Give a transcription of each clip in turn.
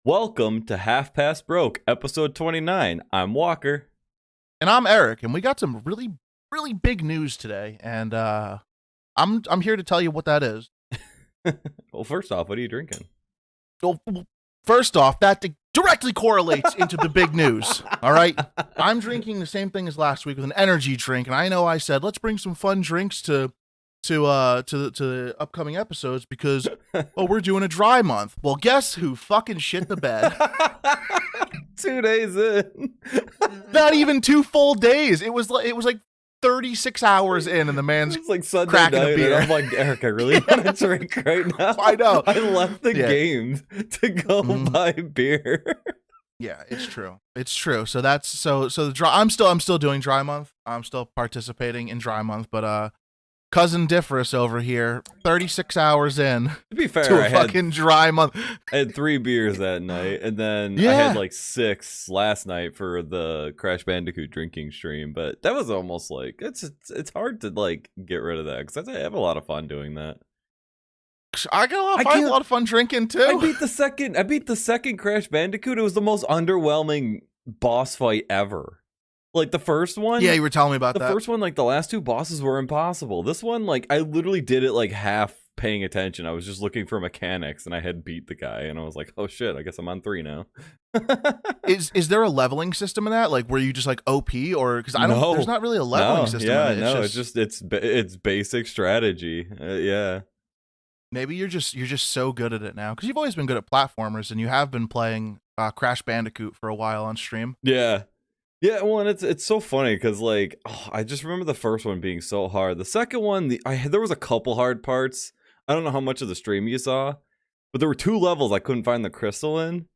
Welcome to Half Past Broke, episode 29. I'm Walker. And I'm Eric, and we got some really big news today, and I'm here to tell you what that is. Well, first off, what are you drinking? Well, first off, that directly correlates into the big news. All right, I'm drinking the same thing as last week with an energy drink, and I know I said let's bring some fun drinks to the upcoming episodes because we're doing a dry month. Well, guess who fucking shit the bed? 2 days in. Not even 2 full days. It was like 36 hours in, and the man's It's like Sunday cracking night, a beer. and I'm like, Eric, I really want to drink right now. I know. I left the game to go buy beer. Yeah, it's true. It's true. So that's so the dry. I'm still doing dry month. I'm still participating in dry month, but cousin Differus over here, 36 hours in To be fair, to a I fucking dry month. had 3 beers that night, and then I had like 6 last night for the Crash Bandicoot drinking stream. But that was almost like it's hard to like get rid of that because I have a lot of fun doing that. I got a lot of fun drinking too. I beat the second Crash Bandicoot. It was the most underwhelming boss fight ever. Like the first one. Yeah, you were telling me about that. The first one, like the last 2 bosses were impossible. This one, like I literally did it like half paying attention. I was just looking for mechanics and I had beat the guy and I was like, oh shit, I guess I'm on 3 now. Is there a leveling system in that? Like were you just like OP or because I don't No. there's not really a leveling system in it. It's basic strategy. Yeah. Maybe you're just so good at it now because you've always been good at platformers and you have been playing Crash Bandicoot for a while on stream. Yeah. Yeah, well, and it's so funny because like I just remember the first one being so hard. The second one, there was a couple hard parts. I don't know how much of the stream you saw, but there were 2 levels I couldn't find the crystal in,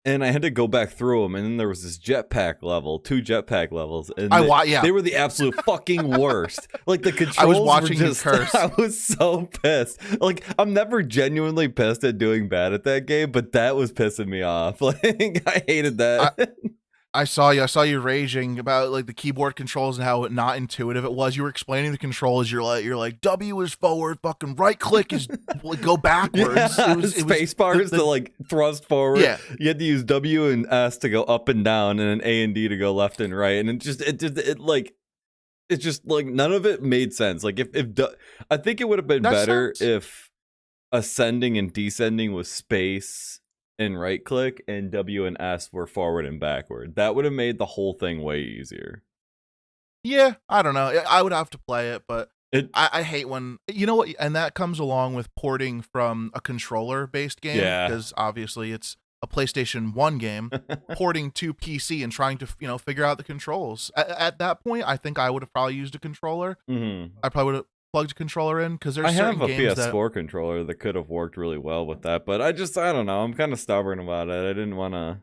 and I had to go back through them. And then there was this jetpack level, 2 jetpack levels, and they were the absolute fucking worst. Like the controls, I was watching were just, you curse. I was so pissed. Like I'm never genuinely pissed at doing bad at that game, but that was pissing me off. Like I hated that. I saw you raging about like the keyboard controls and how not intuitive it was. You were explaining the controls. You're like W is forward, fucking right click is go backwards. Yeah, space bars to like thrust forward. Yeah, you had to use W and S to go up and down, and then A and D to go left and right. And it's just like none of it made sense. Like I think it would have been better if ascending and descending was space and right click and W and S were forward and backward. That would have made the whole thing way easier. Yeah, I don't know. I would have to play it, but I hate when, you know what, and that comes along with porting from a controller based game because obviously it's a PlayStation 1 game porting to PC and trying to, figure out the controls. At that point, I think I would have probably used a controller. Mm-hmm. I probably would have plugged a controller in because there's I certain have a games PS4 controller that could have worked really well with that, but I don't know. I'm kind of stubborn about it. I didn't want to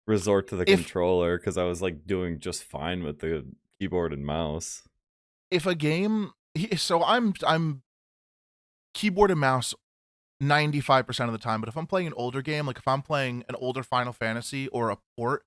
resort to the controller because I was like doing just fine with the keyboard and mouse. If a game, so I'm keyboard and mouse 95% of the time, but if I'm playing an older game, like if I'm playing an older Final Fantasy or a port,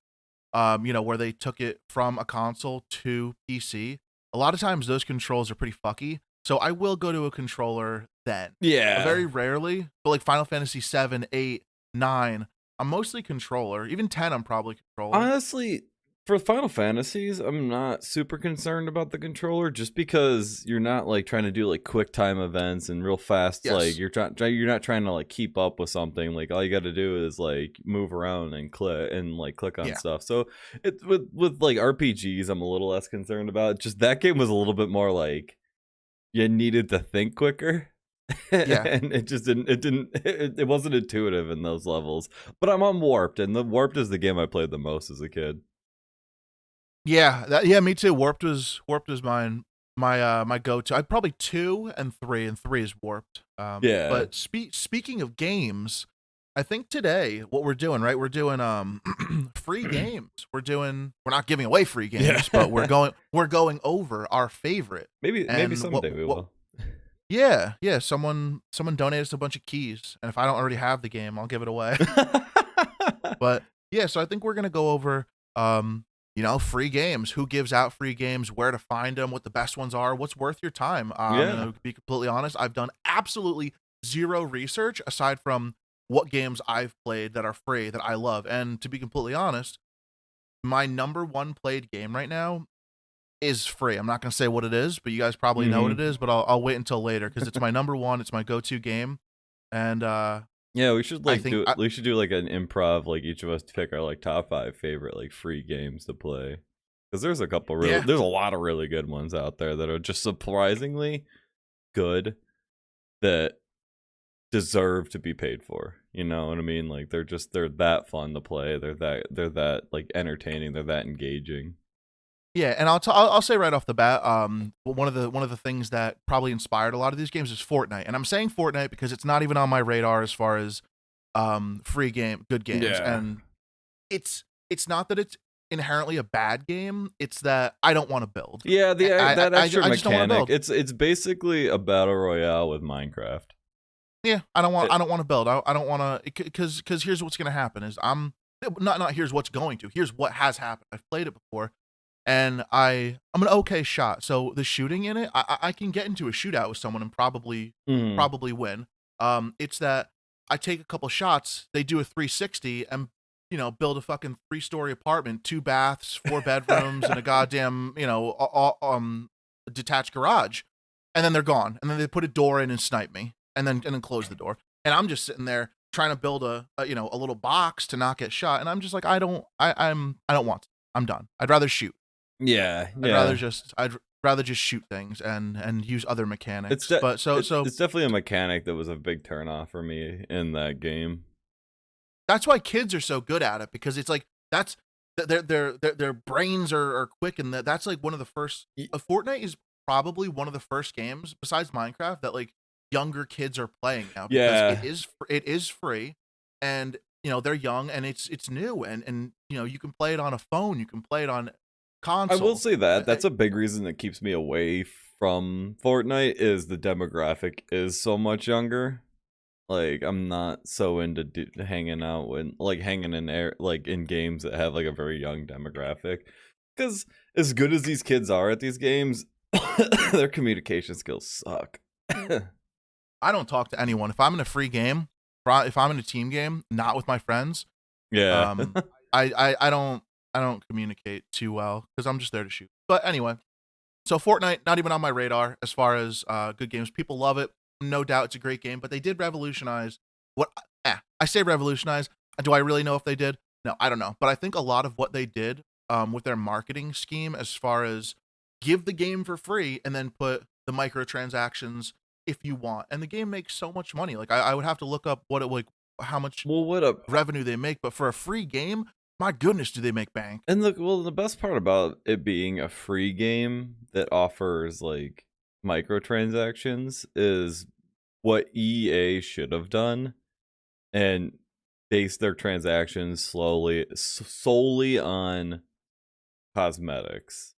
where they took it from a console to PC, a lot of times those controls are pretty fucky. So I will go to a controller then. Yeah. Very rarely. But like Final Fantasy 7, 8, 9, I'm mostly controller. Even 10, I'm probably controller. Honestly, for Final Fantasies, I'm not super concerned about the controller just because you're not like trying to do like quick time events and real fast. Yes. Like you're not trying to like keep up with something. Like all you got to do is like move around and click on stuff. So it's with like RPGs, I'm a little less concerned about. Just that game was a little bit more like you needed to think quicker. Yeah. And it wasn't intuitive in those levels. But I'm on Warped, and the Warped is the game I played the most as a kid. Yeah, me too. Warped was my go-to. I'd probably 2 and 3, and 3 is Warped. Yeah. But speaking of games, I think today what we're doing, right? We're doing free games. We're not giving away free games, but we're going over our favorite. Maybe someday we will. Yeah. Someone donated us a bunch of keys, and if I don't already have the game, I'll give it away. But yeah, so I think we're gonna go over free games. Who gives out free games? Where to find them? What the best ones are? What's worth your time? To be completely honest, I've done absolutely zero research aside from what games I've played that are free that I love. And to be completely honest, my number one played game right now is free. I'm not gonna say what it is, but you guys probably know what it Mm-hmm. is. But I'll wait until later because it's my number one. It's my go-to game, and Yeah, we should I like think do we should do like an improv, like each of us pick our like top 5 favorite like free games to play. Because there's a couple really, yeah, there's a lot of really good ones out there that are just surprisingly good that deserve to be paid for. You know what I mean? Like they're that fun to play. They're that like entertaining. They're that engaging. yeah. And I'll say right off the bat, one of the things that probably inspired a lot of these games is Fortnite. And I'm saying Fortnite because it's not even on my radar as far as good games. Yeah. And it's not that it's inherently a bad game. It's that I don't want to build. Yeah, that extra I just don't want to mechanic. build. It's basically a battle royale with Minecraft. Yeah, I don't want. It- I don't want to build. I don't want to because here's what's gonna happen is I'm not here's what's going to. Here's what has happened. I've played it before, and I'm an okay shot. So the shooting in it, I can get into a shootout with someone and Mhm. probably win. It's that I take a couple shots, they do a 360, and build a fucking 3-story apartment, 2 baths, 4 bedrooms, and a goddamn detached garage, and then they're gone, and then they put a door in and snipe me, and then close the door, and I'm just sitting there trying to build a little box to not get shot, and I'm just like I don't want to. I'm done. I'd rather shoot. Yeah, I'd yeah. rather just I'd rather just shoot things and use other It's mechanics. de- But it's definitely a mechanic that was a big turnoff for me in that game. that's why kids are so good at it because it's like that's their brains are quick and that's like one of the first. Y- Fortnite is probably one of the first games besides Minecraft that like younger kids are playing now because Yeah, it is free and they're young and it's new and you can play it on a phone, you can play it on I will console. say Uh, that uh, that's a big reason that keeps me away from Fortnite is the demographic is so much younger. Like I'm not so into hanging out with like hanging in air like in games that have like a very young demographic. Because as good as these kids are at these games, their communication skills suck. I don't talk to anyone if I'm in a free game, if I'm in a team game, not with my friends. Yeah. Um, I don't communicate too well because I'm just there to shoot. But anyway, so Fortnite not even on my radar as far as good games. People love it, no doubt it's a great game. But they did revolutionize what. I say revolutionize. Do I really know if they did? No, I don't know. But I think a lot of what they did with their marketing scheme, as far as give the game for free and then put the microtransactions if you want, and the game makes so much money. Like I would have to look up what it like how much Well, what up? revenue they make, but for a free game, my goodness, do they make bank? And the best part about it being a free game that offers like microtransactions is what EA should have done and base their transactions solely on cosmetics.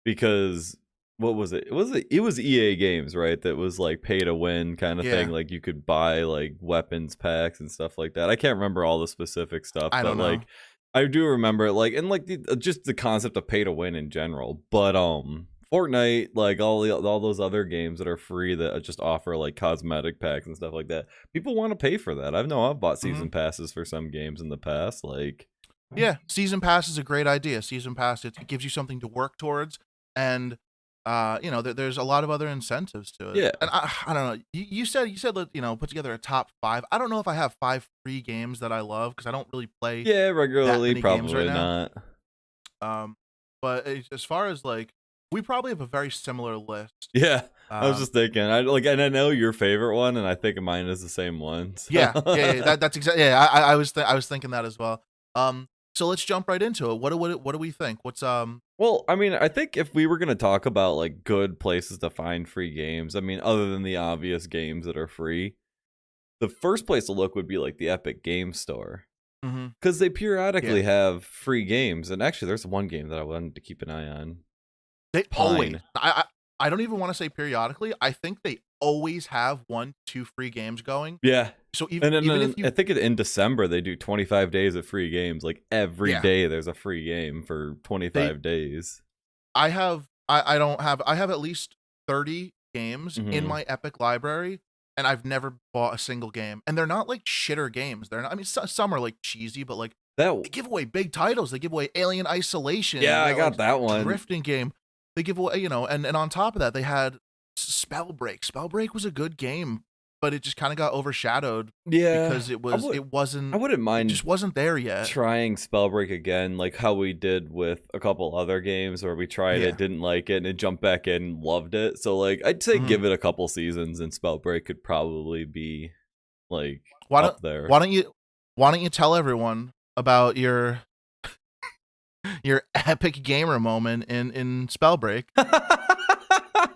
Because what was it? It was EA Games, right? That was like pay to win kind of thing. Yeah, Like you could buy like weapons packs and stuff like that. I can't remember all the specific stuff, I but don't know. like I do remember like and like just the concept of pay to win in general. But Fortnite, like all those other games that are free that just offer like cosmetic packs and stuff like that. People want to pay for that. I've bought Hmm. season passes for some games in the past. Like Yeah, season pass is a great idea. Season pass it gives you something to work towards, and there's a lot of other incentives to it. yeah, And I don't know. You said put together a top 5. I don't know if I have 5 free games that I love because I don't really play yeah, that regularly many games right probably now. not. Um, but as far as like, we probably have a very similar list. Yeah, I was Um, just thinking. And I know your favorite one, and I think mine is the same one. yeah. That's exactly. Yeah, I was thinking that as well. So let's jump right into it. What do we think? What's Well, I mean, I think if we were gonna talk about like good places to find free games, I mean, other than the obvious games that are free, the first place to look would be like the Epic Game Store mhm, because they yeah. periodically have free games. And actually, there's one game that I wanted to keep an eye on. They always. Pine. I don't even want to say periodically. I think they always have 1, 2 free games going. Yeah. So And even then if you I think in December they do 25 days of free games. Like every yeah, day there's a free game for they 25 days. I don't have I have at least 30 games in Hmm. my Epic library and I've never bought a single game. And they're not like shitter games. They're not. I mean, some are like cheesy, but like That they give away big titles. They give away Alien Isolation, yeah, I that like got that one. drifting game. They give away, and on top of that, they had Spellbreak. Spellbreak was a good game, but it just kind of got overshadowed Yeah, because it wasn't. I wouldn't It mind just wasn't there yet. trying Spellbreak again, like how we did with a couple other games where we tried Yeah. it, didn't like it, and it jumped back in and loved it. So like I'd say give it a couple seasons, and Spellbreak could probably be like up there. Why don't you tell everyone about your epic gamer moment in Spellbreak?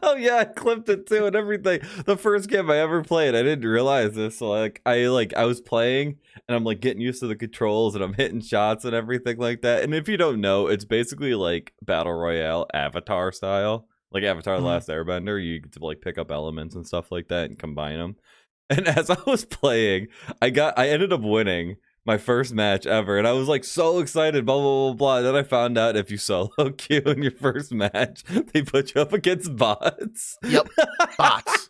Oh yeah, I clipped it too and everything. The first game I ever played, I didn't realize this. So I was playing and I'm like getting used to the controls and I'm hitting shots and everything like that. And if you don't know, it's basically like Battle Royale Avatar style. Like Avatar: The Last Airbender, you get to like pick up elements and stuff like that and combine them. And as I was playing, I ended up winning my first match ever, and I was like so excited, blah blah blah blah. And then I found out if you solo queue in your first match, they put you up against bots. Yep, bots.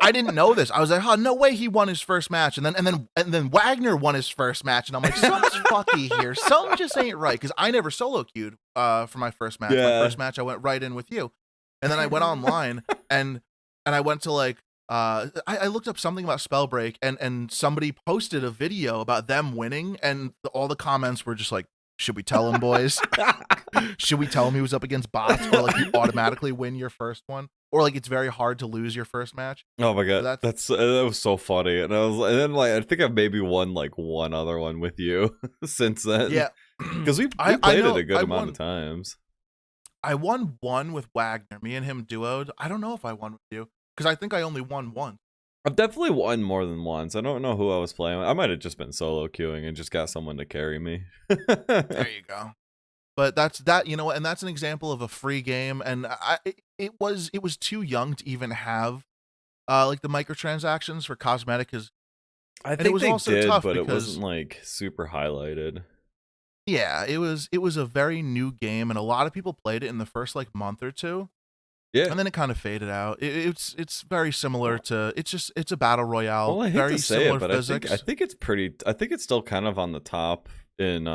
I didn't know this. I was like, oh, no way he won his first match. And then Wagner won his first match. And I'm like, something's fucky here. Something just ain't right. Because I never solo queued for my first match. Yeah. My first match, I went right in with you. And then I went online and I went to like, I looked up something about Spellbreak and somebody posted a video about them winning. And all the comments were just like, should we tell him, boys? Should we tell him he was up against bots? Or like you automatically win your first one? Or like it's very hard to lose your first match. Oh my god, that was so funny. And then like I think I've maybe won like one other one with you since then. Yeah, because we played it a good amount of times. I won one with Wagner. Me and him duoed. I don't know if I won with you because I think I only won once. I've definitely won more than once. I don't know who I was playing with. I might have just been solo queuing and just got someone to carry me. There you go. But that's that, and that's an example of a free game. And it was too young to even have like the microtransactions for cosmetic. Because I think they did, but it wasn't like super highlighted. Yeah, it was a very new game, and a lot of people played it in the first like month or two. Yeah, and then it kind of faded out. It's very similar to it's a battle royale. Well, I hate very to say similar it, but physics. I think it's still kind of on the top in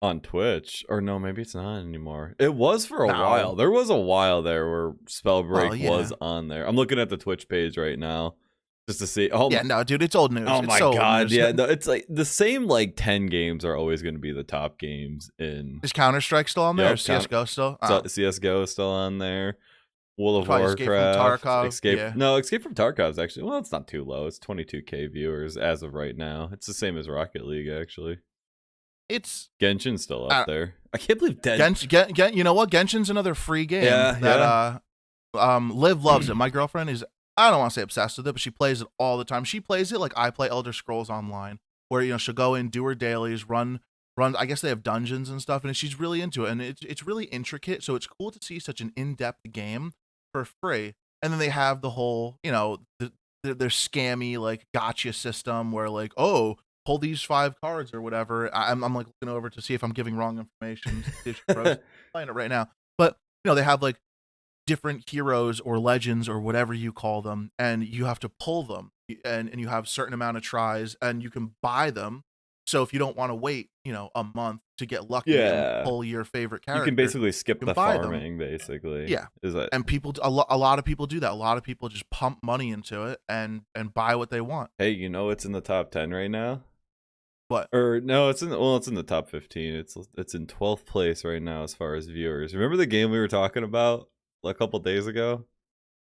on Twitch, or no, maybe it's not anymore. It was for a while. There was a while there where Spellbreak was on there. I'm looking at the Twitch page right now just to see. Oh yeah, no, dude, it's old news. Oh it's my so god, yeah, no, it's like the same like 10 games are always going to be the top games in. Is Counter-Strike still on there? Yep, or CS:GO still? CS:GO is still on there. World of Warcraft, Escape from Tarkov is actually, well, it's not too low. It's 22k viewers as of right now. It's the same as Rocket League actually. It's Genshin's still up there. I can't believe you know what? Genshin's another free game that Liv loves it. My girlfriend is, I don't want to say obsessed with it, but she plays it all the time. She plays it like I play Elder Scrolls Online, where she'll go in, do her dailies, run. I guess they have dungeons and stuff, and she's really into it, and it's really intricate. So it's cool to see such an in-depth game for free. And then they have the whole, their scammy like gotcha system where like, oh, pull these 5 cards or whatever. I'm like looking over to see if I'm giving wrong information. Playing it right now, but they have like different heroes or legends or whatever you call them, and you have to pull them, and you have a certain amount of tries, and you can buy them. So if you don't want to wait, a month to get lucky and pull your favorite character, you can basically skip the farming, basically. Yeah, is that? And a lot of people do that. A lot of people just pump money into it and buy what they want. Hey, it's in the top 10 right now. What? Or no, it's in the top 15. It's in 12th place right now as far as viewers. Remember the game we were talking about a couple days ago?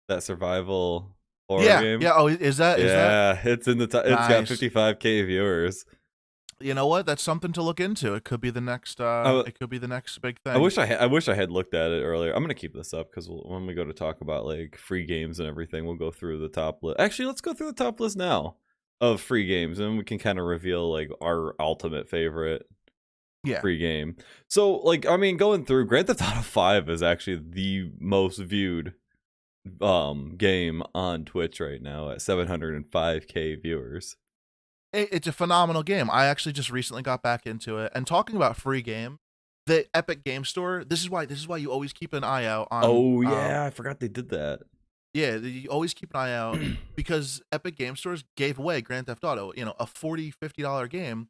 That survival horror game? Yeah. Oh, is that? It's in the top. It's got 55k viewers. You know what? That's something to look into. It could be the next. It could be the next big thing. I wish I had looked at it earlier. I'm gonna keep this up because when we go to talk about like free games and everything, we'll go through the top list. Actually, let's go through the top list now of free games, and we can kind of reveal like our ultimate favorite free game. So, like, I mean, going through, Grand Theft Auto 5 is actually the most viewed game on Twitch right now at 705k viewers. It's a phenomenal game. I actually just recently got back into it. And talking about free game, the Epic Game Store, this is why you always keep an eye out on. Oh yeah, I forgot they did that. Yeah, you always keep an eye out because Epic Game Stores gave away Grand Theft Auto, a $40-$50 game.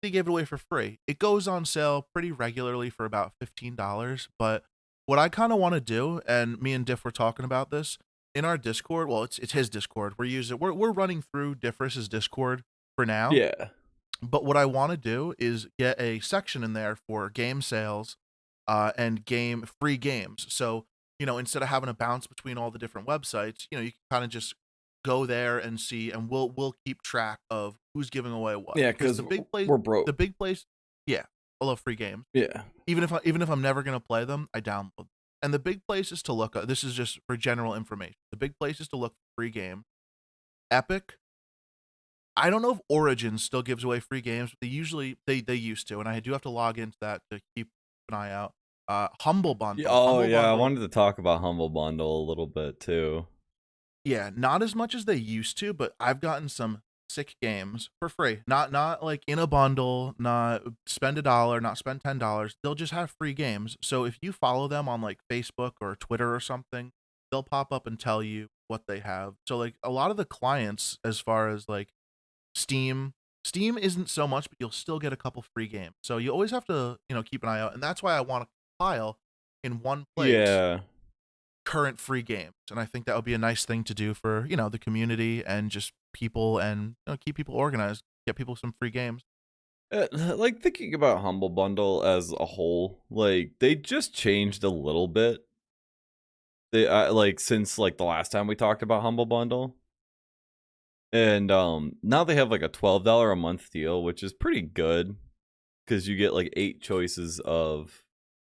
They gave it away for free. It goes on sale pretty regularly for about $15, but what I kind of want to do, and me and Diff were talking about this in our Discord. Well, it's his Discord. We're running through Diffris's Discord for now. Yeah. But what I want to do is get a section in there for game sales, and game free games. So, instead of having to bounce between all the different websites, you can kind of just go there and see, and we'll keep track of who's giving away what. Yeah, because we're broke. The big place, yeah, I love free games. Yeah. Even if I'm never gonna play them, I download them. And the big places to look at, this is just for general information. The big places to look for free game, Epic. I don't know if Origin still gives away free games, but they used to, and I do have to log into that to keep an eye out. Humble Bundle. Humble yeah, Bundle, I wanted to talk about Humble Bundle a little bit too. Yeah, not as much as they used to, but I've gotten some sick games for free. Not like in a bundle, not spend $1, not spend $10. They'll just have free games. So if you follow them on like Facebook or Twitter or something, they'll pop up and tell you what they have. So like a lot of the clients, as far as like Steam isn't so much, but you'll still get a couple free games. So you always have to, keep an eye out. And that's why I want to compile in one place current free games. And I think that would be a nice thing to do for, the community and just people, and keep people organized, get people some free games. Like thinking about Humble Bundle as a whole, like they just changed a little bit. They like since like the last time we talked about Humble Bundle. And now they have like a $12 a month deal, which is pretty good because you get like 8 choices of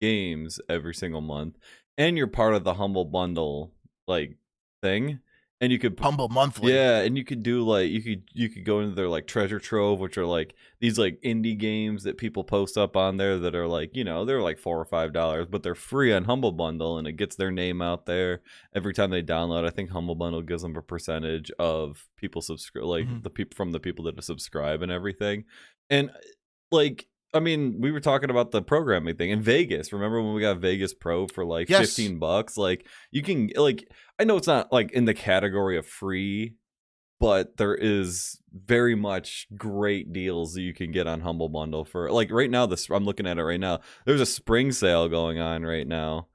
games every single month, and you're part of the Humble Bundle like thing, and you could Humble monthly. Yeah, and you could do like you could go into their like treasure trove, which are like these like indie games that people post up on there that are like, they're like $4 or $5, but they're free on Humble Bundle, and it gets their name out there every time they download. I think Humble Bundle gives them a percentage of people subscribe, like the people from the people that subscribe and everything. And like, I mean, we were talking about the programming thing in Vegas. Remember when we got Vegas Pro for like $15? Like you can like, I know it's not like in the category of free, but there is very much great deals that you can get on Humble Bundle for like right now. I'm looking at it right now. There's a spring sale going on right now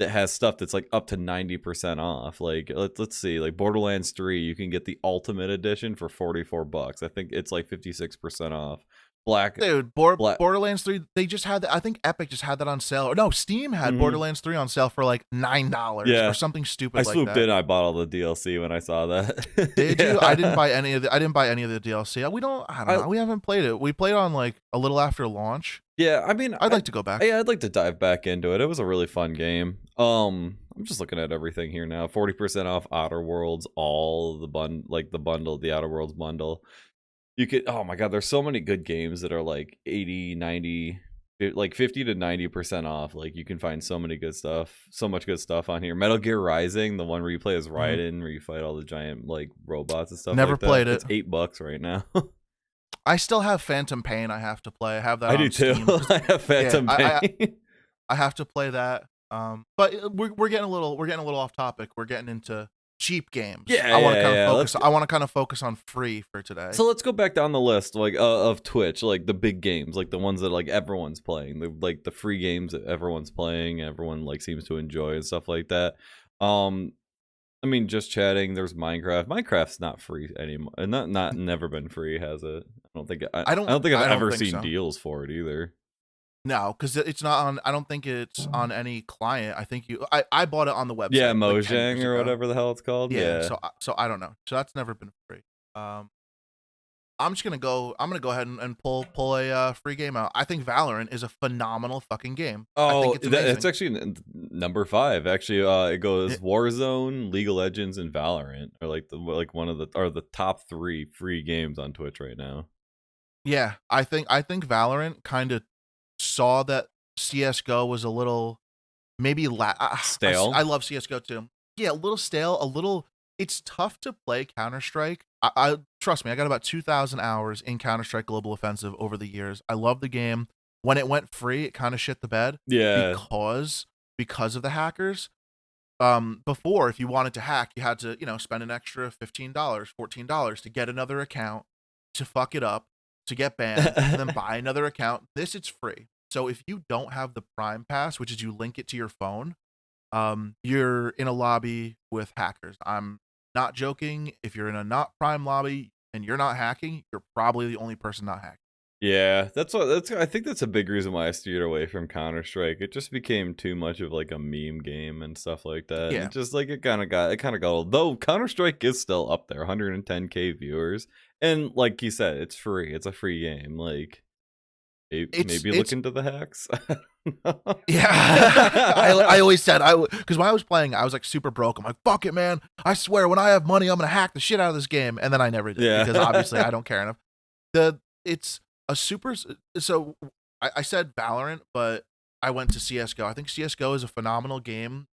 that has stuff that's like up to 90% off. Like let's see, like Borderlands 3, you can get the Ultimate Edition for $44. I think it's like 56% off. Borderlands 3, they just had that. I think Epic just had that on sale. Or no, Steam had Borderlands 3 on sale for like $9 or something stupid like that. I swooped in, I bought all the DLC when I saw that. Did you? I didn't buy any of the DLC. I don't know. We haven't played it. We played on like a little after launch. Yeah, I mean, I'd like to go back. Yeah, I'd like to dive back into it. It was a really fun game. I'm just looking at everything here now. 40% off Outer Worlds, all the bundle, the Outer Worlds bundle. You could, oh my god, there's so many good games that are like 80, 90, like 50 to 90% off. Like you can find so much good stuff on here. Metal Gear Rising, the one where you play as Raiden, where you fight all the giant like robots and stuff. Never like that. played it. It's $8 right now. I still have Phantom Pain. I have to play. I have that. I do too. I have Phantom Pain. I have to play that. But we're getting a little off topic. We're getting into cheap games. I want to kind of focus on free for today. So let's go back down the list like of Twitch, like the big games, like the ones that like everyone's playing, the free games that everyone's playing, everyone like seems to enjoy and stuff like that. I mean, just chatting. There's Minecraft. Minecraft's not free anymore, and not never been free, has it? I don't think I've ever seen deals for it either. No, because it's not on. I don't think it's on any client. I think I bought it on the website. Yeah, Mojang like or whatever the hell it's called. Yeah. So I don't know. So that's never been free. I'm gonna go ahead and pull a free game out. I think Valorant is a phenomenal fucking game. Oh, it's actually number 5. Actually, it goes Warzone, League of Legends, and Valorant are like the top 3 free games on Twitch right now. Yeah, I think Valorant kind of saw that CS:GO was a little maybe stale. I love CS:GO too. Yeah, a little stale, it's tough to play Counter-Strike. I trust me, I got about 2,000 hours in Counter-Strike Global Offensive over the years. I love the game. When it went free, it kind of shit the bed. Yeah. Because of the hackers. before, if you wanted to hack, you had to, spend an extra $15, $14 to get another account, to fuck it up, to get banned, and then buy another account. This, it's free. So if you don't have the Prime Pass, which is you link it to your phone, you're in a lobby with hackers. I'm not joking. If you're in a not Prime lobby and you're not hacking, you're probably the only person not hacking. Yeah, I think that's a big reason why I steered away from Counter-Strike. It just became too much of like a meme game and stuff like that. Yeah. It just like it kind of got old. Though Counter-Strike is still up there, 110K viewers. And like you said, it's free. It's a free game. Like maybe look into the hacks. Yeah. I always said because when I was playing, I was like super broke. I'm like, fuck it, man. I swear when I have money, I'm gonna hack the shit out of this game. And then I never did, because obviously I don't care enough. It's a super. So I said Valorant, but I went to CS:GO. I think CS:GO is a phenomenal game.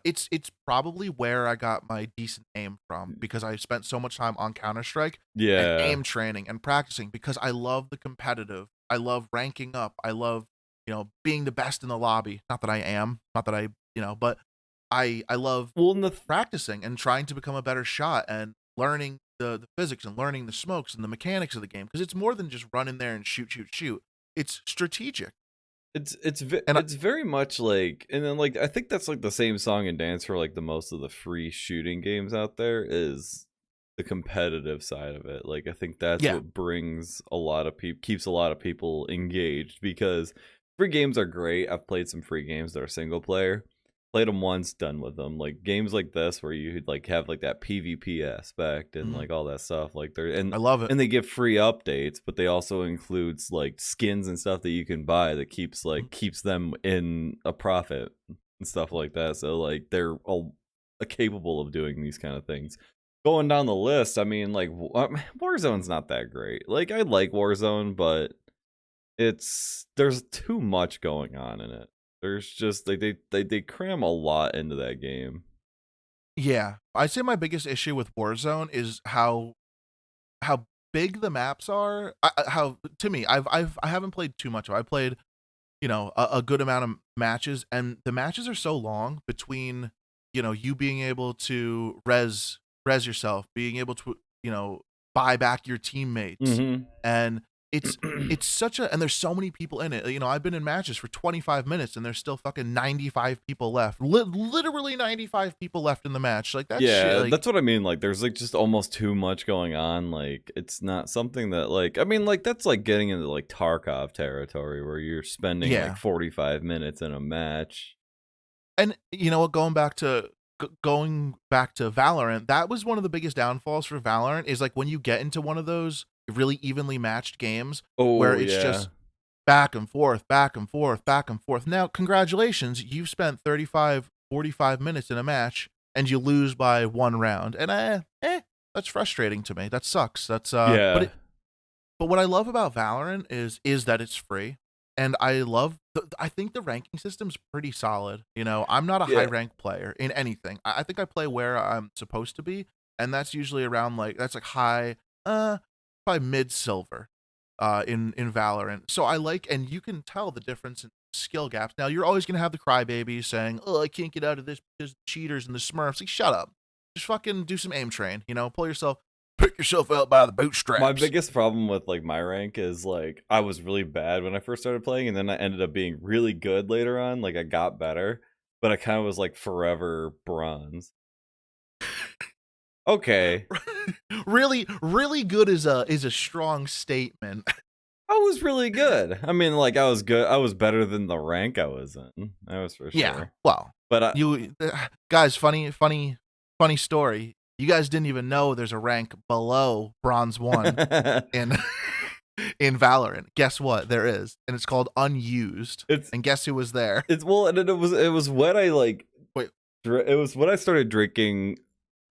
It's probably where I got my decent aim from, because I spent so much time on Counter-Strike, and aim training and practicing, because I love the competitive. I love ranking up. I love, being the best in the lobby. Not that I am, not that I, but I love practicing and trying to become a better shot, and learning the physics, and learning the smokes and the mechanics of the game, because it's more than just run in there and shoot. It's strategic. It's very much like, and then like I think that's like the same song and dance for like the most of the free shooting games out there, is the competitive side of it. Like I think that's what brings a lot of people, keeps a lot of people engaged, because free games are great. I've played some free games that are single player. Played them once, done with them. Like games like this where you like have like that PvP aspect and like all that stuff. Like I love it. And they give free updates, but they also includes like skins and stuff that you can buy that keeps them in a profit and stuff like that. So like they're all capable of doing these kind of things. Going down the list, I mean, like Warzone's not that great. Like I like Warzone, but there's too much going on in it. There's just like they cram a lot into that game. Yeah, I'd say my biggest issue with Warzone is how big the maps are. How, to me, I haven't played too much. I played, a good amount of matches, and the matches are so long between, you being able to res yourself, being able to, buy back your teammates, and it's such a, and there's so many people in it. I've been in matches for 25 minutes and there's still fucking 95 people left. Literally 95 people left in the match. Like that shit, like, that's what I mean. Like there's like just almost too much going on. Like it's not something that like, I mean, like that's like getting into like Tarkov territory where you're spending like 45 minutes in a match. And you know what, going back to Valorant, that was one of the biggest downfalls for Valorant, is like when you get into one of those really evenly matched games where it's just back and forth, back and forth, back and forth. Now, congratulations, you've spent 35, 45 minutes in a match and you lose by one round. And that's frustrating to me. That sucks. That's but what I love about Valorant is that it's free. And I think the ranking system's pretty solid. I'm not a high rank player in anything. I think I play where I'm supposed to be, and that's usually around that's like high, probably mid silver, in Valorant. So I like, and you can tell the difference in skill gaps. Now you're always gonna have the crybabies saying, "Oh, I can't get out of this because cheaters and the Smurfs." Like, shut up. Just fucking do some aim train. Pick yourself out by the bootstraps. My biggest problem with like my rank is like I was really bad when I first started playing, and then I ended up being really good later on. Like I got better, but I kind of was like forever bronze. Okay. Really, really good is a strong statement. I was really good. I mean, like I was good. I was better than the rank I was in. That was for sure. Yeah. Well, but guys, funny story. You guys didn't even know there's a rank below bronze 1 in Valorant. Guess what? There is, and it's called unused. And guess who was there? And it was when I it was when I started drinking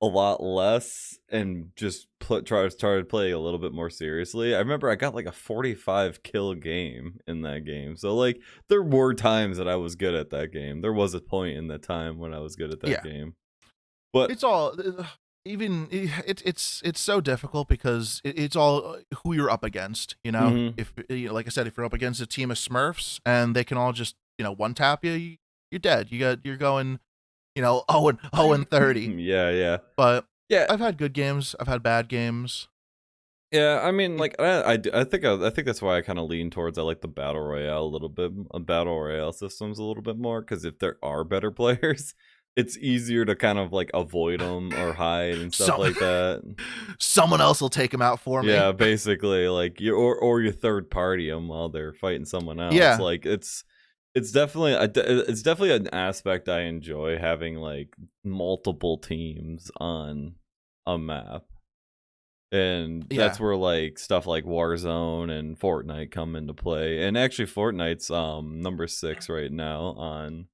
a lot less and just started playing a little bit more seriously. I remember I got like a 45 kill game in that game. So like there were times that I was good at that game. There was a point in that time when I was good at that game. But it's all it's so difficult because it's all who you're up against. If like I said, if you're up against a team of Smurfs and they can all just one tap you, you're dead. You're going 0 and 30. Yeah. But Yeah. I've had good games. I've had bad games. Yeah, I mean, like I think that's why I kind of lean towards I like the battle royale a little bit, battle royale systems a little bit more, because if there are better players, it's easier to kind of like avoid them or hide and stuff like that. Someone else will take them out for me. Yeah, basically, like you or you third party them while they're fighting someone else. Yeah, like it's definitely an aspect I enjoy, having like multiple teams on a map. And that's where like stuff like Warzone and Fortnite come into play. And actually Fortnite's number 6 right now on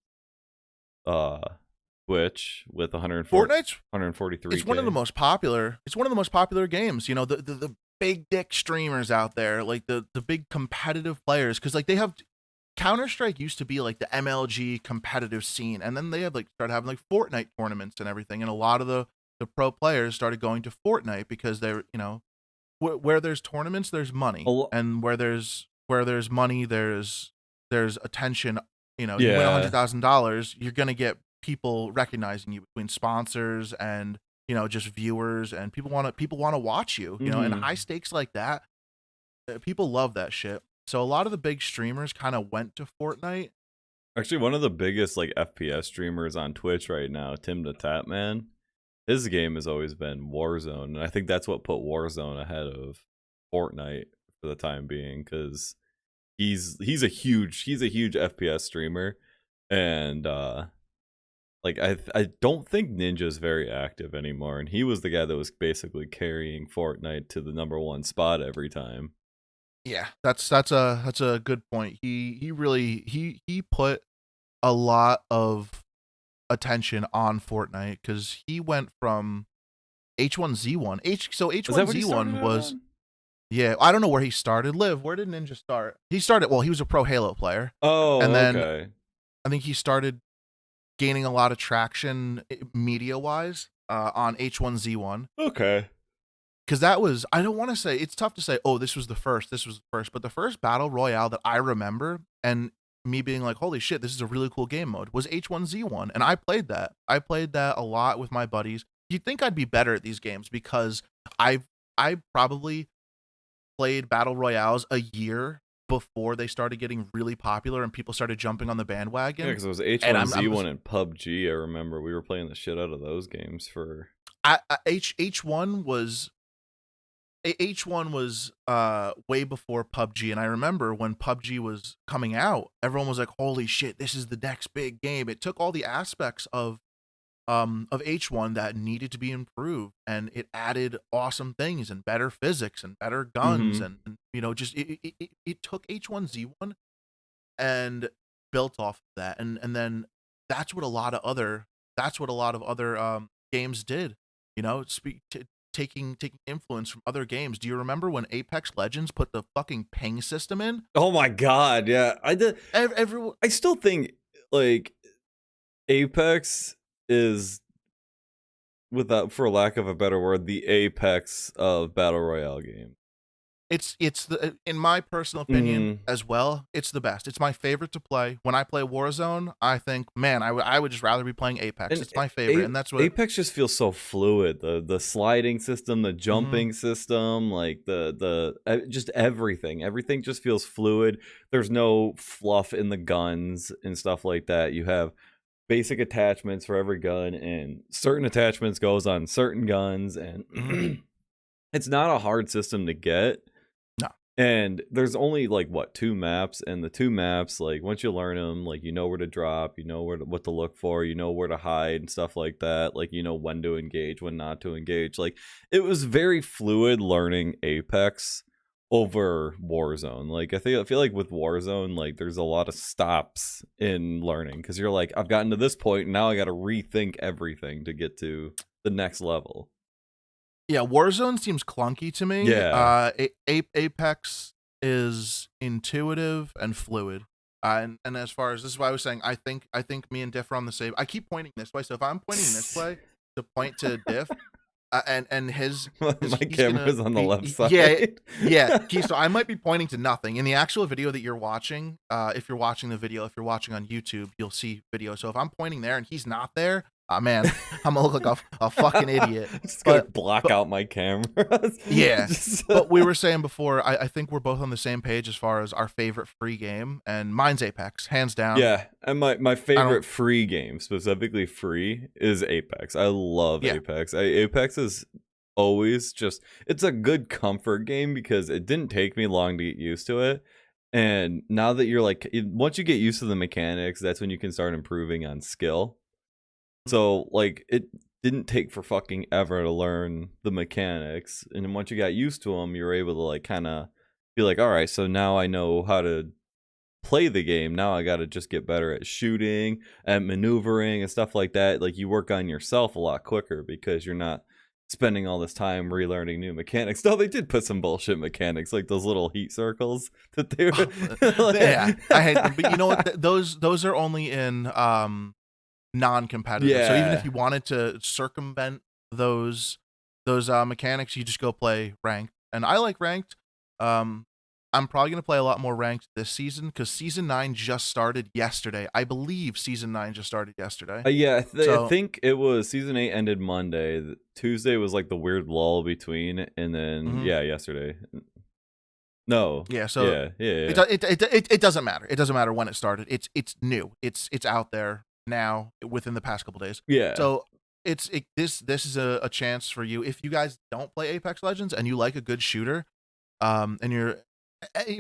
Twitch with 143K. It's one of the most popular. It's one of the most popular games. The big dick streamers out there, like the big competitive players, because like they have Counter-Strike used to be like the MLG competitive scene, and then they had like started having like Fortnite tournaments and everything, and a lot of the pro players started going to Fortnite because they're where there's tournaments there's money, and where there's money there's attention. You win $100,000, you're gonna get people recognizing you between sponsors and just viewers, and people want to watch you. And high stakes like that, people love that shit. So a lot of the big streamers kind of went to Fortnite. Actually, one of the biggest like FPS streamers on Twitch right now, Tim the Tatman, his game has always been Warzone, and I think that's what put Warzone ahead of Fortnite for the time being, because he's a huge FPS streamer, and like I don't think Ninja's very active anymore, and he was the guy that was basically carrying Fortnite to the number 1 spot every time. Yeah, that's a good point. He really he put a lot of attention on Fortnite, because he went from H1Z1. H1Z1 was yeah, I don't know where he started. Where did Ninja start? He was a pro Halo player. Oh, and then okay. I think he started gaining a lot of traction media wise on H1Z1. Okay. Because that was, I don't want to say, it's tough to say, oh, this was the first, but the first battle royale that I remember, and me being like, holy shit, this is a really cool game mode, was H1Z1. And I played that. A lot with my buddies. You'd think I'd be better at these games because I probably played battle royales a year before they started getting really popular and people started jumping on the bandwagon. Yeah, because it was H1Z1 and PUBG. I remember we were playing the shit out of those games for. H1 was way before PUBG, and I remember when PUBG was coming out, everyone was like, holy shit, this is the next big game. It took all the aspects of H1 that needed to be improved, and it added awesome things and better physics and better guns, and just it took H1Z1 and built off of that, and then that's what a lot of other games did, taking influence from other games. Do you remember when Apex Legends put the fucking ping system in? Oh my god, yeah. I did. Everyone, I still think like Apex is, for lack of a better word, the apex of battle royale game. It's in my personal opinion as well, it's the best. It's my favorite to play. When I play Warzone, I think, man, I would just rather be playing Apex. And it's my favorite, and that's what Apex just feels so fluid. The sliding system, the jumping system, like the just everything just feels fluid. There's no fluff in the guns and stuff like that. You have basic attachments for every gun, and certain attachments goes on certain guns, and it's not a hard system to get. No. And there's only like 2 maps, and the 2 maps, like once you learn them, like you know where to drop, you know what to look for, you know where to hide and stuff like that, like you know when to engage, when not to engage. Like it was very fluid learning Apex over Warzone. Like I feel like with Warzone, like there's a lot of stops in learning, because you're like, I've gotten to this point, and now I got to rethink everything to get to the next level. Yeah, Warzone seems clunky to me. Yeah. Apex is intuitive and fluid. And as far as, this is why I was saying, I think me and Diff are on the same. I keep pointing this way, so if I'm pointing this way to point to Diff, and his My he's gonna camera's on the be left yeah, side. yeah. So I might be pointing to nothing in the actual video that you're watching. If you're watching the video, if you're watching on YouTube, you'll see video. So if I'm pointing there and he's not there, man, I'm gonna look like a fucking idiot. I'm just gonna But block but out my camera. yeah. Just, But we were saying before, I think we're both on the same page as far as our favorite free game, and mine's Apex, hands down. yeah, and my I don't. favorite free game, specifically free, is Apex. I love Yeah. Apex. Apex is always just, it's a good comfort game because it didn't take me long to get used to it. And now that you're like, once you get used to the mechanics, that's when you can start improving on skill. So like it didn't take for fucking ever to learn the mechanics, and then once you got used to them, you were able to like kind of be like, all right, so now I know how to play the game. Now I got to just get better at shooting and maneuvering and stuff like that. Like you work on yourself a lot quicker because you're not spending all this time relearning new mechanics. Though they did put some bullshit mechanics like those little heat circles that they were Yeah, I hate them. But you know what? Those are only in non-competitive. So even if yeah. you wanted to circumvent those mechanics, you just go play ranked. And I like ranked. I'm probably gonna play a lot more ranked this season because season 9 just started yesterday. I believe season 9 just started yesterday. Yeah, I So think it was season 8 ended Monday. Tuesday was like the weird lull between, and then mhm. yeah, yesterday. No, Yeah, so yeah. it doesn't matter. It doesn't matter when it started. It's new. It's out there now within the past couple days. Yeah. So this is a chance for you if you guys don't play Apex Legends and you like a good shooter, and you're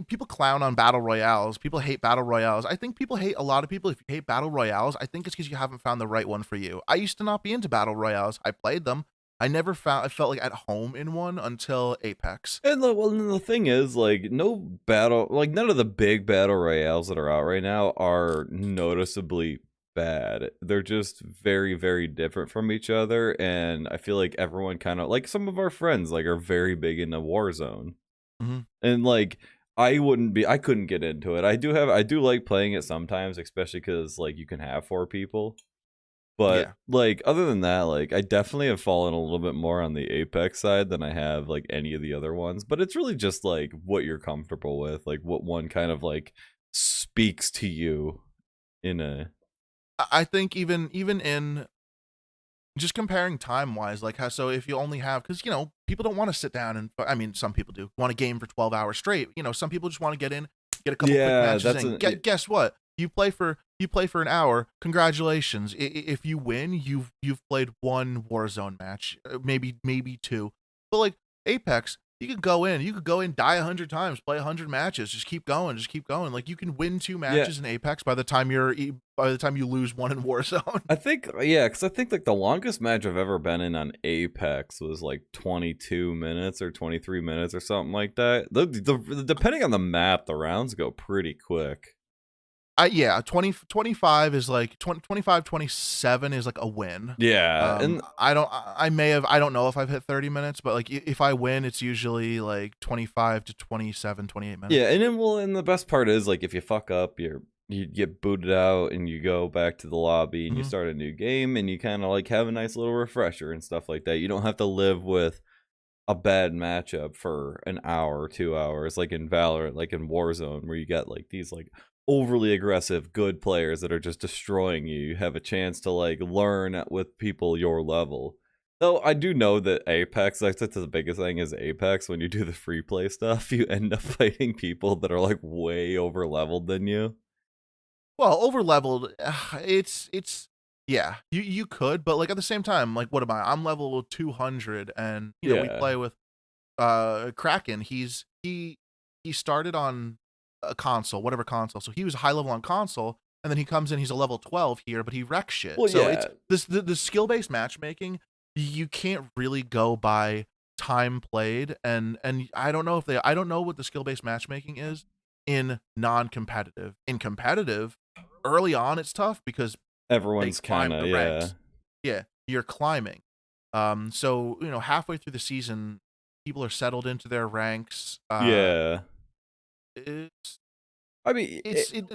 people clown on battle royales. People hate battle royales. I think people hate a lot of people. If you hate battle royales, I think it's because you haven't found the right one for you. I used to not be into battle royales. I played them. I felt like at home in one until Apex. And the thing is, like, no battle, like, none of the big battle royales that are out right now are noticeably bad. They're just very, very different from each other. And I feel like everyone kind of, like, some of our friends, like, are very big into Warzone. Mhm. And, like, I couldn't get into it. I do like playing it sometimes, especially because, like, you can have 4 people. But, Yeah. like, other than that, like, I definitely have fallen a little bit more on the Apex side than I have, like, any of the other ones. But it's really just, like, what you're comfortable with, like, what one kind of, like, speaks to you in a... I think even in just comparing time wise, like how so if you only have because people don't want to sit down and I mean some people do want a game for 12 hours straight. Some people just want to get in, get a couple quick Yeah, matches that's in. Guess what? You play for an hour. Congratulations! If you win, you've played one Warzone match, maybe two. But like Apex, you could go in, die 100 times, play 100 matches, just keep going, just keep going. Like you can win 2 matches in Apex by the time you lose one in Warzone. I think, yeah, because I think, like, the longest match I've ever been in on Apex was, like, 22 minutes or 23 minutes or something like that. Depending on the map, the rounds go pretty quick. Yeah, 25 is like 25, 27 is like a win. Yeah, and I don't know if I've hit 30 minutes, but like if I win, it's usually like 25 to 27, 28 minutes. yeah, and the best part is, like, if you fuck up, you get booted out and you go back to the lobby and you Mhm. start a new game and you kind of like have a nice little refresher and stuff like that. You don't have to live with a bad matchup for an hour or 2 hours, like in Valorant, like in Warzone, where you got like these like overly aggressive good players that are just destroying you. You have a chance to like learn with people your level. Though I do know that Apex, like that's the biggest thing is Apex. When you do the free play stuff, you end up fighting people that are like way over leveled than you. Well, over leveled, it's yeah, you could, but like at the same time, like what am I? I'm level 200, and we Yeah. play with Kraken. He started on a console, whatever console. So he was high level on console, and then he comes in, he's a level 12 here, but he wrecks shit. Well, So it's yeah. the skill based matchmaking. You can't really go by time played, and I don't know I don't know what the skill based matchmaking is in non competitive. In competitive, early on it's tough because they Everyone's kind climb of, the yeah. ranks. Yeah, you're climbing. So halfway through the season, people are settled into their ranks. Yeah. It's I mean,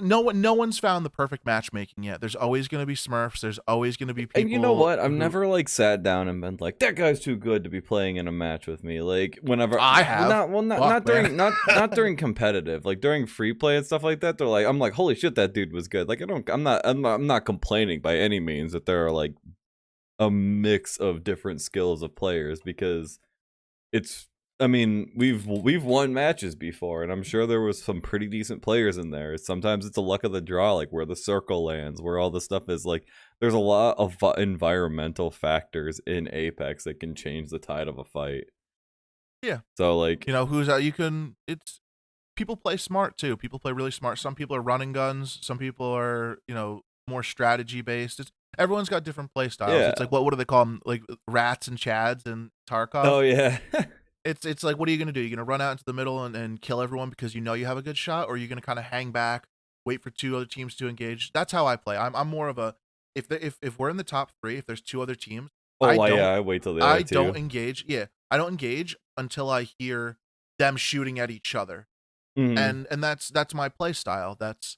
no one's found the perfect matchmaking yet. There's always going to be Smurfs. There's always going to be people. And you know what? I've never like sat down and been like, that guy's too good to be playing in a match with me. Like whenever I have, not during competitive, like during free play and stuff like that. They're like, I'm like, holy shit, that dude was good. Like I'm not complaining by any means that there are like a mix of different skills of players, because it's, I mean, we've won matches before, and I'm sure there was some pretty decent players in there. Sometimes it's a luck of the draw, like where the circle lands, where all the stuff is. Like, there's a lot of environmental factors in Apex that can change the tide of a fight. Yeah. So, like, you know, it's people play smart too. People play really smart. Some people are running guns. Some people are, you know, more strategy based. Everyone's got different play styles. Yeah. It's like what do they call them? Like rats and chads and Tarkov. Oh yeah. It's like, what are you gonna do? You're gonna run out into the middle and kill everyone because you know you have a good shot, or you're gonna kind of hang back, wait for two other teams to engage. That's how I play. I'm more of a, if we're in the top 3, if there's 2 other teams, I wait till the other two. I don't engage. Yeah, I don't engage until I hear them shooting at each other. And that's my play style. That's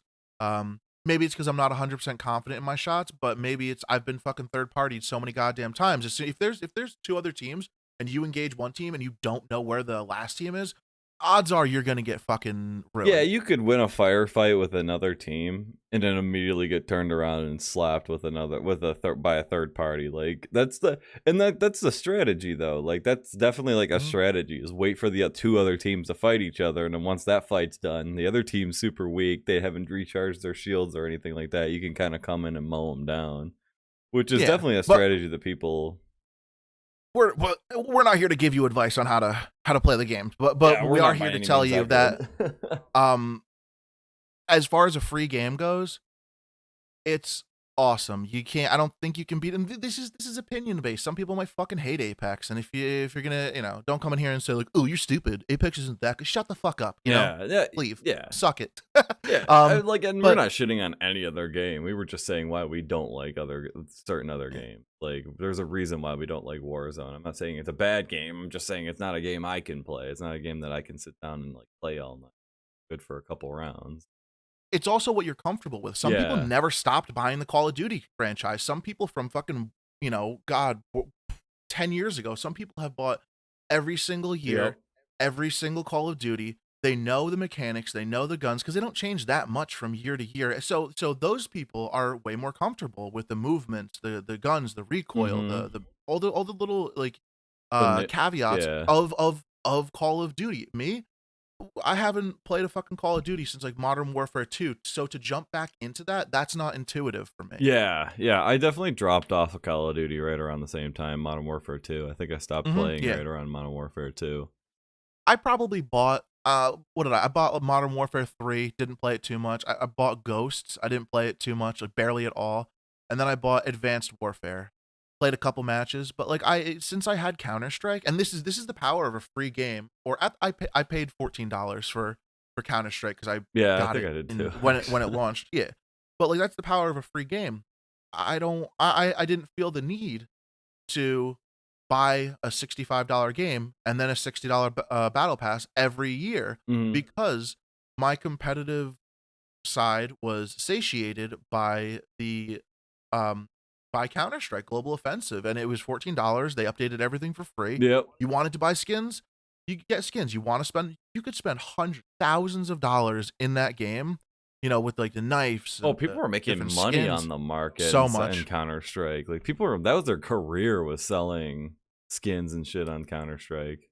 maybe it's because I'm not 100% confident in my shots, but maybe it's I've been fucking third partied so many goddamn times. If there's 2 other teams and you engage one team and you don't know where the last team is, odds are you're gonna get fucking ruined. Yeah, you could win a firefight with another team and then immediately get turned around and slapped with by a third party. Like that's the strategy though. Like that's definitely like a strategy, is wait for the 2 other teams to fight each other, and then once that fight's done, the other team's super weak, they haven't recharged their shields or anything like that, you can kind of come in and mow them down, which is definitely a strategy that people. We're not here to give you advice on how to play the game, but we are here to tell you that as far as a free game goes, it's awesome. I don't think you can beat them. This is opinion based. Some people might fucking hate Apex, and if you're gonna, you know, don't come in here and say like, oh, you're stupid, Apex isn't that good. Shut the fuck up. You know? Leave. Yeah. Suck it. Yeah. And we're not shitting on any other game. We were just saying why we don't like certain other games. Like, there's a reason why we don't like Warzone. I'm not saying it's a bad game. I'm just saying it's not a game I can play. It's not a game that I can sit down and like play all night. Good for a couple rounds. It's also what you're comfortable with. Some people never stopped buying the Call of Duty franchise. Some people from fucking, you know, God, 10 years ago, some people have bought every single year, every single Call of Duty. They know the mechanics, they know the guns, because they don't change that much from year to year. So those people are way more comfortable with the movements, the guns, the recoil, the all the little like caveats of Call of Duty. Me, I haven't played a fucking Call of Duty since like Modern Warfare 2, so to jump back into that's not intuitive for me. Yeah, I definitely dropped off of Call of Duty right around the same time, Modern Warfare 2. I think I stopped playing right around Modern Warfare 2. I probably bought, what did I bought Modern Warfare 3, didn't play it too much. I bought Ghosts, I didn't play it too much, like barely at all. And then I bought Advanced Warfare. Played a couple matches, but like since I had Counter-Strike, and this is the power of a free game. Or I paid $14 for Counter-Strike because I got I did too. when it launched. Yeah, but like that's the power of a free game. I didn't feel the need to buy a $65 game and then a $60 battle pass every year, because my competitive side was satiated by the by Counter-Strike Global Offensive, and it was $14. They updated everything for free. Yep. You wanted to buy skins, you could get skins. You could spend thousands of dollars in that game, you know, with like the knives. Oh, people were making money on the market so much in Counter-Strike. Like that was their career, was selling skins and shit on Counter-Strike.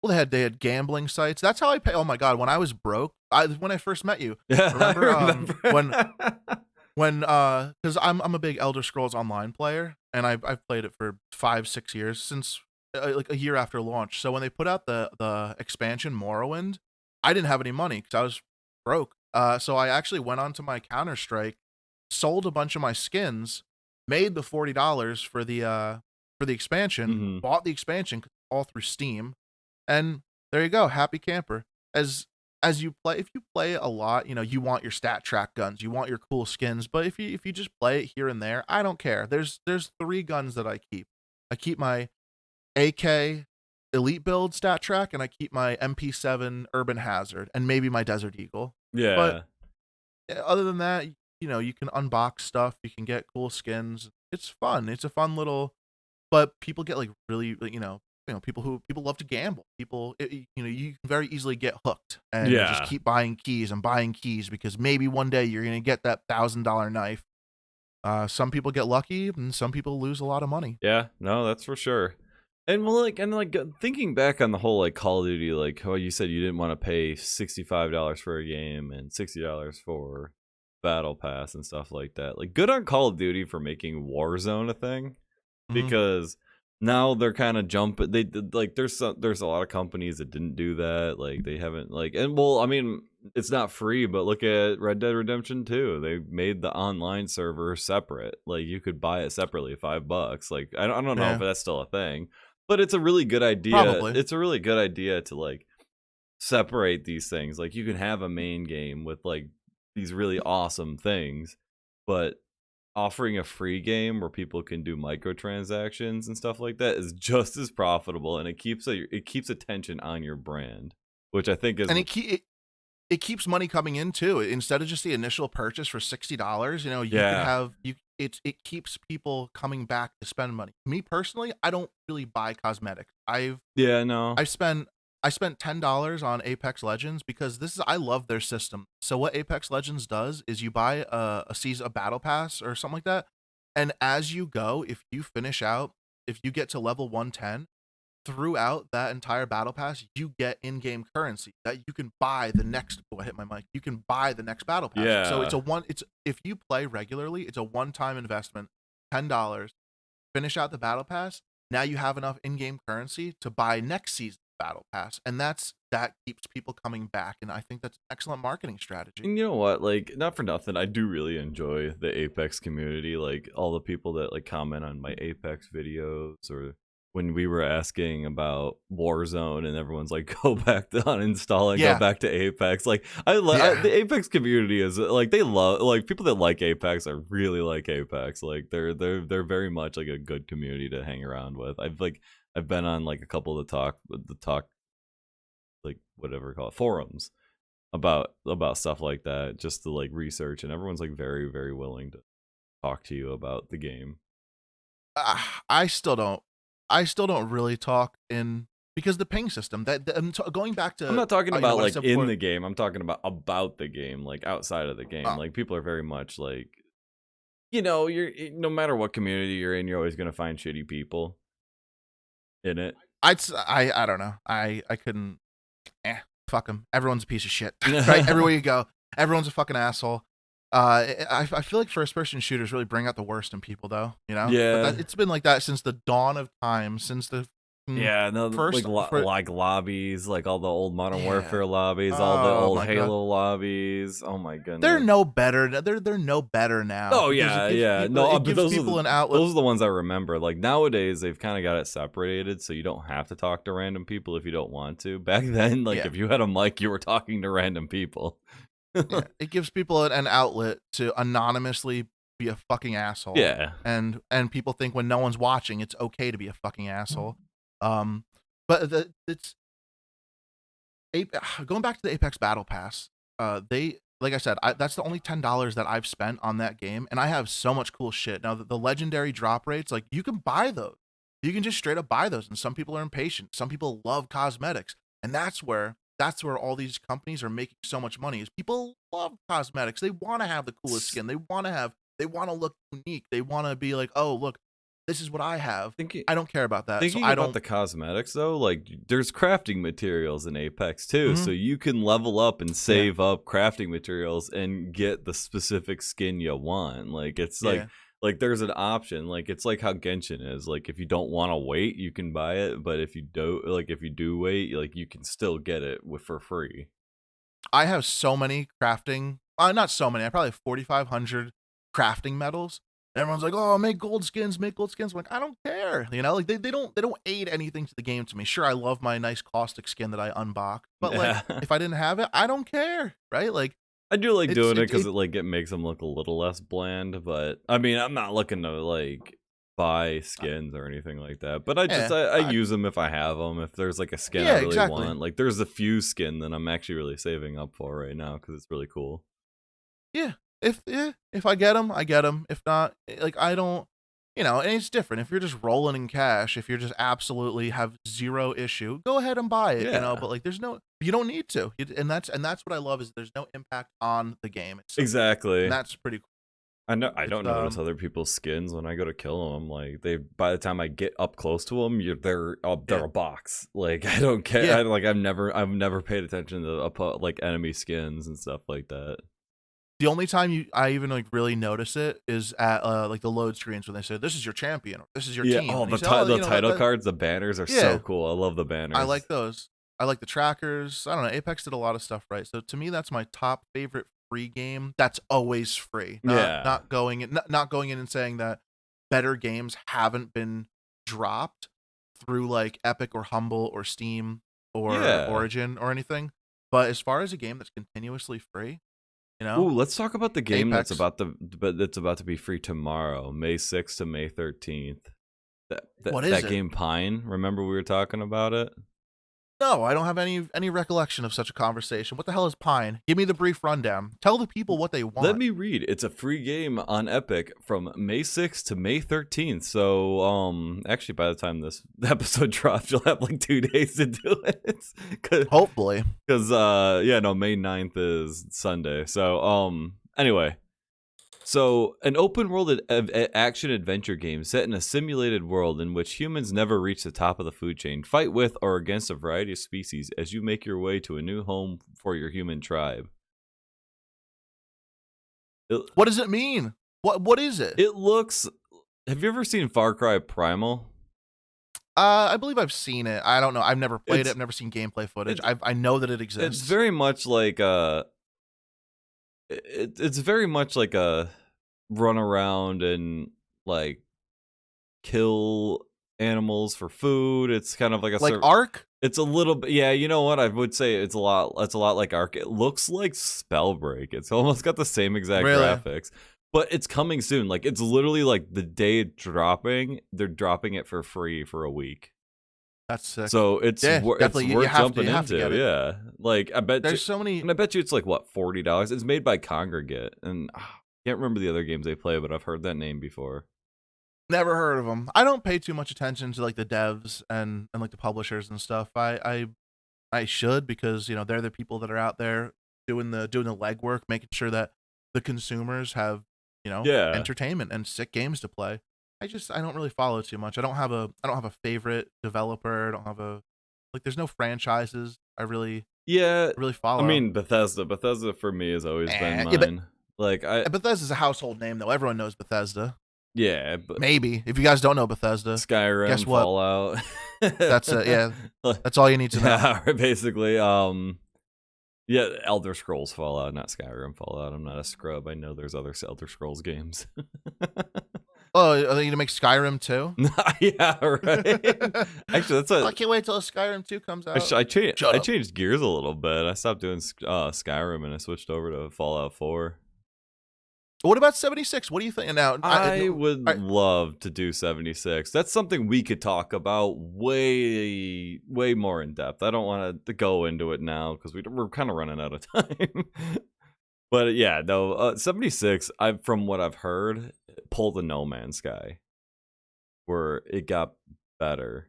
Well, they had gambling sites. That's how I pay. Oh my god, when I was broke, when I first met you, remember? when because I'm a big Elder Scrolls Online player, and I've played it for 5-6 years, since like a year after launch. So when they put out the expansion Morrowind, I didn't have any money because I was broke. So I actually went onto my Counter-Strike, sold a bunch of my skins, made the $40 for the expansion, bought the expansion all through Steam, and there you go, happy camper. As you play, if you play a lot, you know, you want your stat track guns, you want your cool skins, but if you just play it here and there, I don't care. There's 3 guns that I keep. I keep my AK Elite build stat track, and I keep my MP7 Urban Hazard, and maybe my Desert Eagle. Yeah. But other than that, you can unbox stuff, you can get cool skins. It's fun. It's a fun little, but people get like really, people love to gamble. You can very easily get hooked and just Yeah. keep buying keys and buying keys because maybe one day you're gonna get that $1,000 knife. Some people get lucky and some people lose a lot of money. Yeah, no, that's for sure. And well, thinking back on the whole like Call of Duty, like how you said you didn't want to pay $65 for a game and $60 for Battle Pass and stuff like that. Like, good on Call of Duty for making Warzone a thing, Mhm. because now they're kind of jumping. They did like there's a lot of companies that didn't do that. Like they haven't like, and well, I mean, it's not free, but look at Red Dead Redemption 2. They made the online server separate. Like you could buy it separately, $5. Like I don't know if Yeah, that's still a thing, but it's a really good idea. probably. It's a really good idea to like separate these things. Like you can have a main game with like these really awesome things, but offering a free game where people can do microtransactions and stuff like that is just as profitable, and it keeps attention on your brand, which I think is And it keeps money coming in too. Instead of just the initial purchase for $60, you could yeah, have it keeps people coming back to spend money. Me personally, I don't really buy cosmetics. yeah, no, I spent I spent $10 on Apex Legends because I love their system. So what Apex Legends does is you buy a season, a battle pass or something like that, and as you go, if you get to level 110, throughout that entire battle pass, you get in-game currency that you can buy the next. Oh, I hit my mic. You can buy the next battle pass. So yeah, it's if you play regularly, it's a one-time investment, $10. Finish out the battle pass. Now you have enough in-game currency to buy next season's battle pass, and that keeps people coming back. And I think that's an excellent marketing strategy. and you know what? Like, not for nothing, I do really enjoy the Apex community. Like, all the people that like comment on my Apex videos, or when we were asking about Warzone, and everyone's like, "Go back to uninstall and go Yeah, back to Apex." Like, yeah. the Apex community is like they love like people that like Apex. I really like Apex. Like, they're very much like a good community to hang around with. I've been on like a couple of the talk like whatever call it forums about stuff like that, just to like research, and everyone's like very very willing to talk to you about the game. I still don't. I still don't really talk in because the ping system. Going back I'm to not talking about what I like said in before. the game, I'm talking about the game, like outside of the game. Uh, Like people are very much like, you're no matter what community you're in, you're always going to find shitty people in it. I don't know. I couldn't. Fuck them. Everyone's a piece of shit, right? Everywhere you go, everyone's a fucking asshole. I feel like first person shooters really bring out the worst in people, though. But Yeah. it's been like that since the dawn of time, since the Yeah, no, first for like lobbies, like all the old Modern yeah. Warfare lobbies, all the Oh old my god. Halo lobbies. Oh my They're goodness. no better. They're no better now Oh because yeah, yeah. No, it but gives people an outlet. those are the ones I remember. Like nowadays, they've kind of got it separated, so you don't have to talk to random people if you don't want to. Back then, like Yeah, if you had a mic, you were talking to random people. yeah. It gives people an outlet to anonymously be a fucking asshole, Yeah, and people think when no one's watching, it's okay to be a fucking asshole. Um, but it's going back to the Apex Battle Pass. They like I said, that's the only $10 that I've spent on that game, and I have so much cool shit. Now the legendary drop rates, like you can buy those, you can just straight up buy those, and some people are impatient. Some people love cosmetics, and that's where all these companies are making so much money. Is people love cosmetics? They want to have the coolest S- skin. They want to look unique. They want to be like, oh look, this is what I have. thinking I don't care about that, so thinking I about don't. the cosmetics though, like there's crafting materials in Apex too, so Mhm. you can level up and Yeah, save up crafting materials and get the specific skin you want. Like it's yeah. like there's an option. Like it's like how Genshin is. Like if you don't want to wait, you can buy it, but if you don't, like if you do wait, like you can still get it for free. I have so many crafting, not so many. I probably have 4,500 crafting medals. And everyone's like, "Oh, make gold skins, make gold skins." I'm like, I don't care. Like they don't aid anything to the game to me. Sure, I love my nice caustic skin that I unbox, but like Yeah. if I didn't have it, I don't care, right? Like I do like it's doing it it, because it it makes them look a little less bland. But I mean, I'm not looking to like buy skins or anything like that. But yeah, I use them if I have them. If there's like a skin I yeah, really exactly. want, like there's a few skin that I'm actually really saving up for right now because it's really cool. Yeah, if I get them, I get them. If not, like I don't, and it's different. If you're just rolling in cash, if you're just absolutely have zero issue, go ahead and buy it. Yeah. But like, you don't need to, and that's what I love is there's no impact on the game itself, and Exactly. that's pretty cool. I don't notice other people's skins when I go to kill them. Like by the time I get up close to them, they're a box. Like I don't care. Yeah. I've never paid attention to like enemy skins and stuff like that. The only time I even like really notice it is at like the load screens when they say this is your champion, or this is your team. Oh, And the you say, the title cards, the banners are so cool. I love the banners. I like those. I like the trackers. I don't know. Apex did a lot of stuff right. So to me, that's my top favorite free game. That's always free. Not going in and saying that better games haven't been dropped through like Epic or Humble or Steam or Origin or anything. But as far as a game that's continuously free, Ooh, let's talk about the game Apex. that's about to be free tomorrow, May 6th to May 13th. What is that it? game Pine? Remember we were talking about it? No, I don't have any recollection of such a conversation. What the hell is Pine? Give me the brief rundown. Tell the people what they want. Let me read. It's a free game on Epic from May 6th to May 13th. So, actually, by the time this episode drops, you'll have like 2 days to do it. Hopefully. Because, May 9th is Sunday. So, anyway. So, an open-world action-adventure game set in a simulated world in which humans never reach the top of the food chain. Fight with or against a variety of species as you make your way to a new home for your human tribe. What does it mean? What is it? It looks... Have you ever seen Far Cry Primal? I believe I've seen it. I don't know. I've never played it. I've never seen gameplay footage. I know that it exists. It's very much like it's very much like a run around and like kill animals for food. It's kind of like Ark. It's a little bit, yeah. You know what? I would say it's a lot like Ark. It looks like Spellbreak. It's almost got the same exact graphics, but it's coming soon. Like it's literally like the day it's dropping, they're dropping it for free for a week. That's sick. So it's worth jumping into. Yeah, like I bet there's so many, and I bet you it's like what $40. It's made by Congregate, and I can't remember the other games they play, but I've heard that name before. Never heard of them. I don't pay too much attention to like the devs and like the publishers and stuff. I should, because they're the people that are out there doing the legwork, making sure that the consumers have entertainment and sick games to play. I don't really follow too much. I don't have a favorite developer. I don't have there's no franchises I really follow. I mean, Bethesda for me has always been mine. Bethesda's a household name though. Everyone knows Bethesda. Yeah, but maybe if you guys don't know Bethesda, Skyrim, guess what? Fallout. That's it. Yeah, that's all you need to know. Yeah, basically. Elder Scrolls Fallout, not Skyrim Fallout. I'm not a scrub. I know there's other Elder Scrolls games. Oh, are they gonna make Skyrim too? Yeah, right. Actually, I can't wait till Skyrim 2 comes out. I changed gears a little bit. I stopped doing Skyrim and I switched over to Fallout 4. What about 76? What do you think? Now, I would love to do 76. That's something we could talk about way more in depth. I don't want to go into it now because we're kind of running out of time. But yeah, no, 76. From what I've heard, pulled the No Man's Sky, where it got better.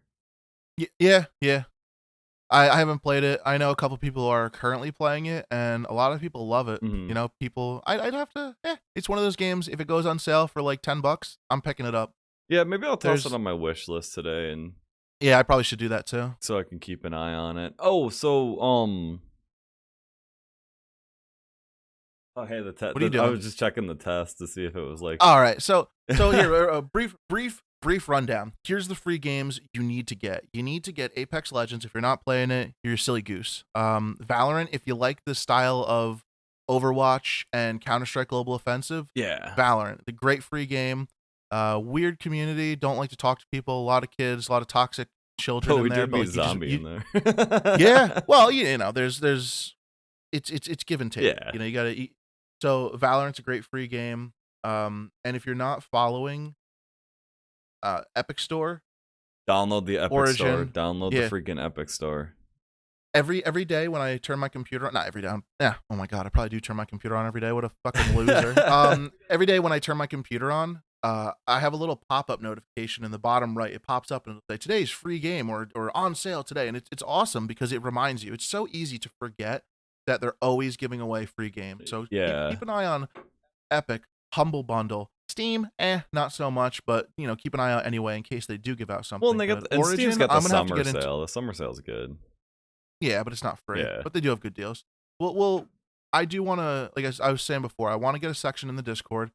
Yeah. I haven't played it. I know a couple people are currently playing it, and a lot of people love it. Mm-hmm. People. I'd have to. It's one of those games. If it goes on sale for like $10, I'm picking it up. Yeah, maybe I'll toss it on my wish list today, and yeah, I probably should do that too, so I can keep an eye on it. Oh, so oh hey, the test. What are you doing? I was just checking the test to see if it was like. All right, so here a brief rundown. Here's the free games you need to get. You need to get Apex Legends. If you're not playing it, you're a silly goose. Valorant, if you like the style of Overwatch and Counter-Strike Global Offensive, Valorant, the great free game. Weird community, don't like to talk to people. A lot of kids, a lot of toxic children in there. But zombie in there. Yeah, well, there's it's give and take. Yeah. You gotta eat. So Valorant's a great free game. And if you're not following Epic Store, download the Epic Origin, Store. Download the freaking Epic Store. every day when I turn my computer on, not every day. Yeah, oh my god, I probably do turn my computer on every day. What a fucking loser. Every day when I turn my computer on, I have a little pop-up notification in the bottom right. It pops up and it'll say today's free game or on sale today, and it's awesome because it reminds you. It's so easy to forget that they're always giving away free games. So keep an eye on Epic, Humble Bundle. Steam, not so much, but keep an eye out anyway in case they do give out something. Well, and they got Origin, Steam's got the I'm gonna have to summer get into. sale. The summer sale's good. Yeah, but it's not free. Yeah. But they do have good deals. Well, I do want to, like I was saying before, I want to get a section in the Discord,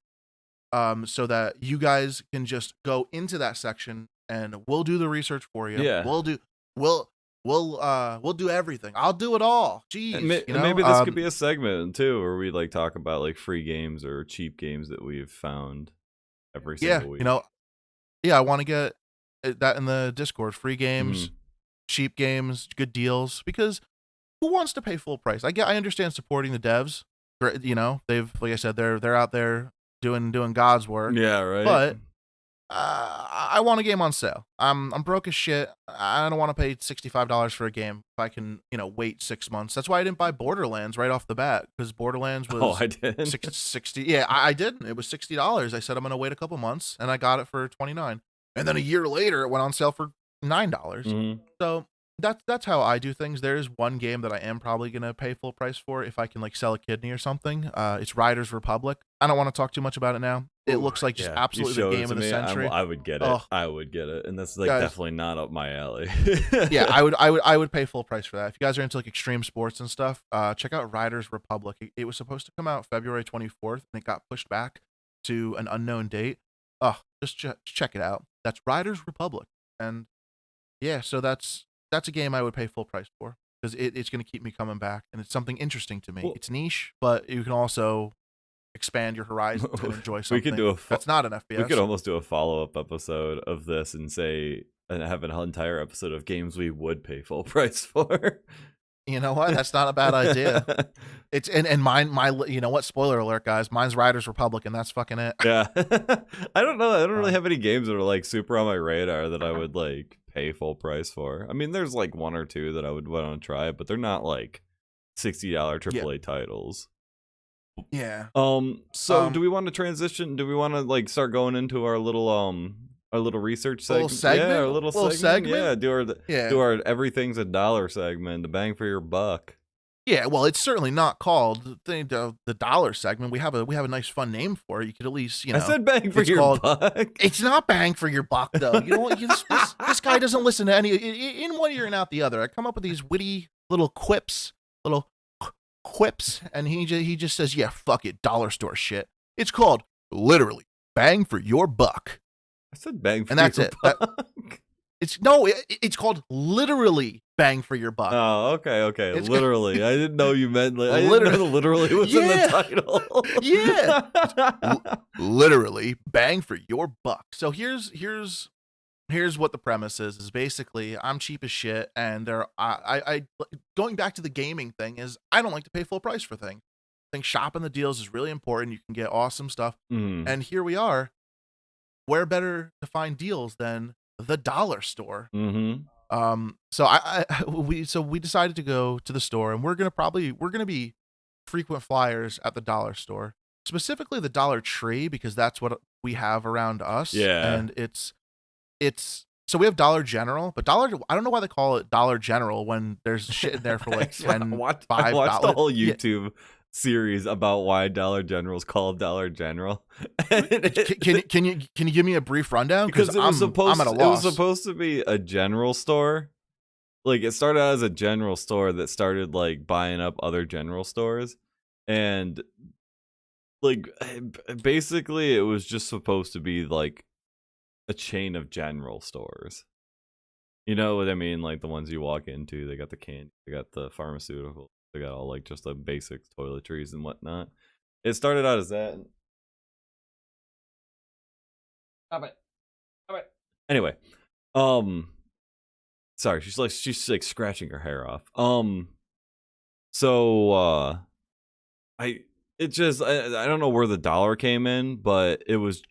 so that you guys can just go into that section and we'll do the research for you. Yeah. We'll do everything. I'll do it all. Jeez. Maybe this could be a segment too, where we like talk about like free games or cheap games that we've found every single week. I want to get that in the Discord. Free games, cheap games, good deals. Because who wants to pay full price? I understand supporting the devs. They've, like I said, they're out there doing God's work. Yeah, right. But I want a game on sale. I'm broke as shit. I don't want to pay $65 for a game if I can, wait 6 months. That's why I didn't buy Borderlands right off the bat, because Borderlands was I did 60. Yeah, I didn't. It was $60. I said I'm gonna wait a couple months, and I got it for $29. And then a year later, it went on sale for $9. So that's how I do things. There is one game that I am probably gonna pay full price for if I can like sell a kidney or something. It's Riders Republic. I don't want to talk too much about it now. It looks like just absolutely the game of the century. I would get it. I would get it, and that's like definitely not up my alley. Yeah, I would pay full price for that. If you guys are into like extreme sports and stuff, check out Riders Republic. It was supposed to come out February 24th, and it got pushed back to an unknown date. Just check it out. That's Riders Republic, and yeah, so that's a game I would pay full price for because it's going to keep me coming back, and it's something interesting to me. Well, it's niche, but you can also expand your horizons and enjoy something. We could do that's not an FPS. We could almost do a follow-up episode of this and have an entire episode of games we would pay full price for. You know what? That's not a bad idea. It's and mine, you know what? Spoiler alert, guys. Mine's Riders Republic, and that's fucking it. Yeah. I don't know. I don't really have any games that are like super on my radar that I would like pay full price for. I mean, there's like one or two that I would want to try, but they're not like $60 AAA titles. Yeah. So do we want to transition? Do we want to like start going into our little research segment? Yeah, our little segment. Yeah, do our everything's $1 segment, the bang for your buck. Yeah, well, it's certainly not called the dollar segment. We have a nice fun name for it. You could at least, I said bang for your buck. It's not bang for your buck though. You know what? This guy doesn't listen to any in one ear and out the other. I come up with these witty little quips, and he just says, yeah, fuck it, dollar store shit. It's called literally bang for your buck. I said bang for and that's your it. buck. It's called literally bang for your buck. Oh, okay. It's literally. I didn't know you meant like, I didn't know literally was in the title. Yeah. Literally bang for your buck. So here's what the premise is basically I'm cheap as shit, and I going back to the gaming thing is I don't like to pay full price for things. I think shopping the deals is really important. You can get awesome stuff. And here we are. Where better to find deals than the dollar store? So we decided to go to the store, and we're gonna be frequent flyers at the dollar store, specifically the Dollar Tree, because that's what we have around us. Yeah. And it's so we have Dollar General, but I don't know why they call it Dollar General when there's shit in there for like $10, $5. I watched the whole YouTube series about why Dollar General is called Dollar General. Can you give me a brief rundown? Because I'm at a loss. It was supposed to be a general store. Like it started out as a general store that started like buying up other general stores, and like basically it was just supposed to be like a chain of general stores. You know what I mean? Like the ones you walk into, they got the candy, they got the pharmaceutical, they got all like just the basic toiletries and whatnot. It started out as that. Stop it. Anyway, sorry, she's like scratching her hair off. So I don't know where the dollar came in, but it was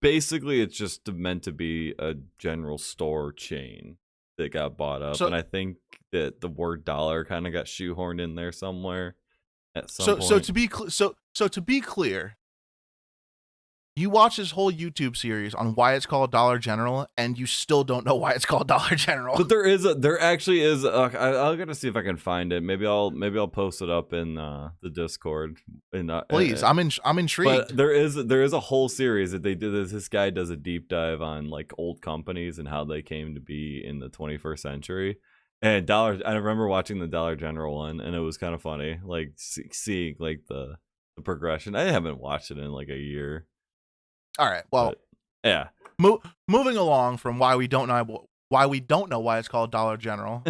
basically it's just meant to be a general store chain that got bought up, and I think that the word dollar kind of got shoehorned in there somewhere at some point. So to be clear, you watch this whole YouTube series on why it's called Dollar General, and you still don't know why it's called Dollar General. But there actually is. I'll gotta see if I can find it. Maybe I'll post it up in the Discord. Please, I'm intrigued. But there is a whole series that they did. This guy does a deep dive on like old companies and how they came to be in the 21st century. And I remember watching the Dollar General one, and it was kind of funny, like seeing like the progression. I haven't watched it in like a year. All right. Well, but, yeah. Moving along from why we don't know why it's called Dollar General.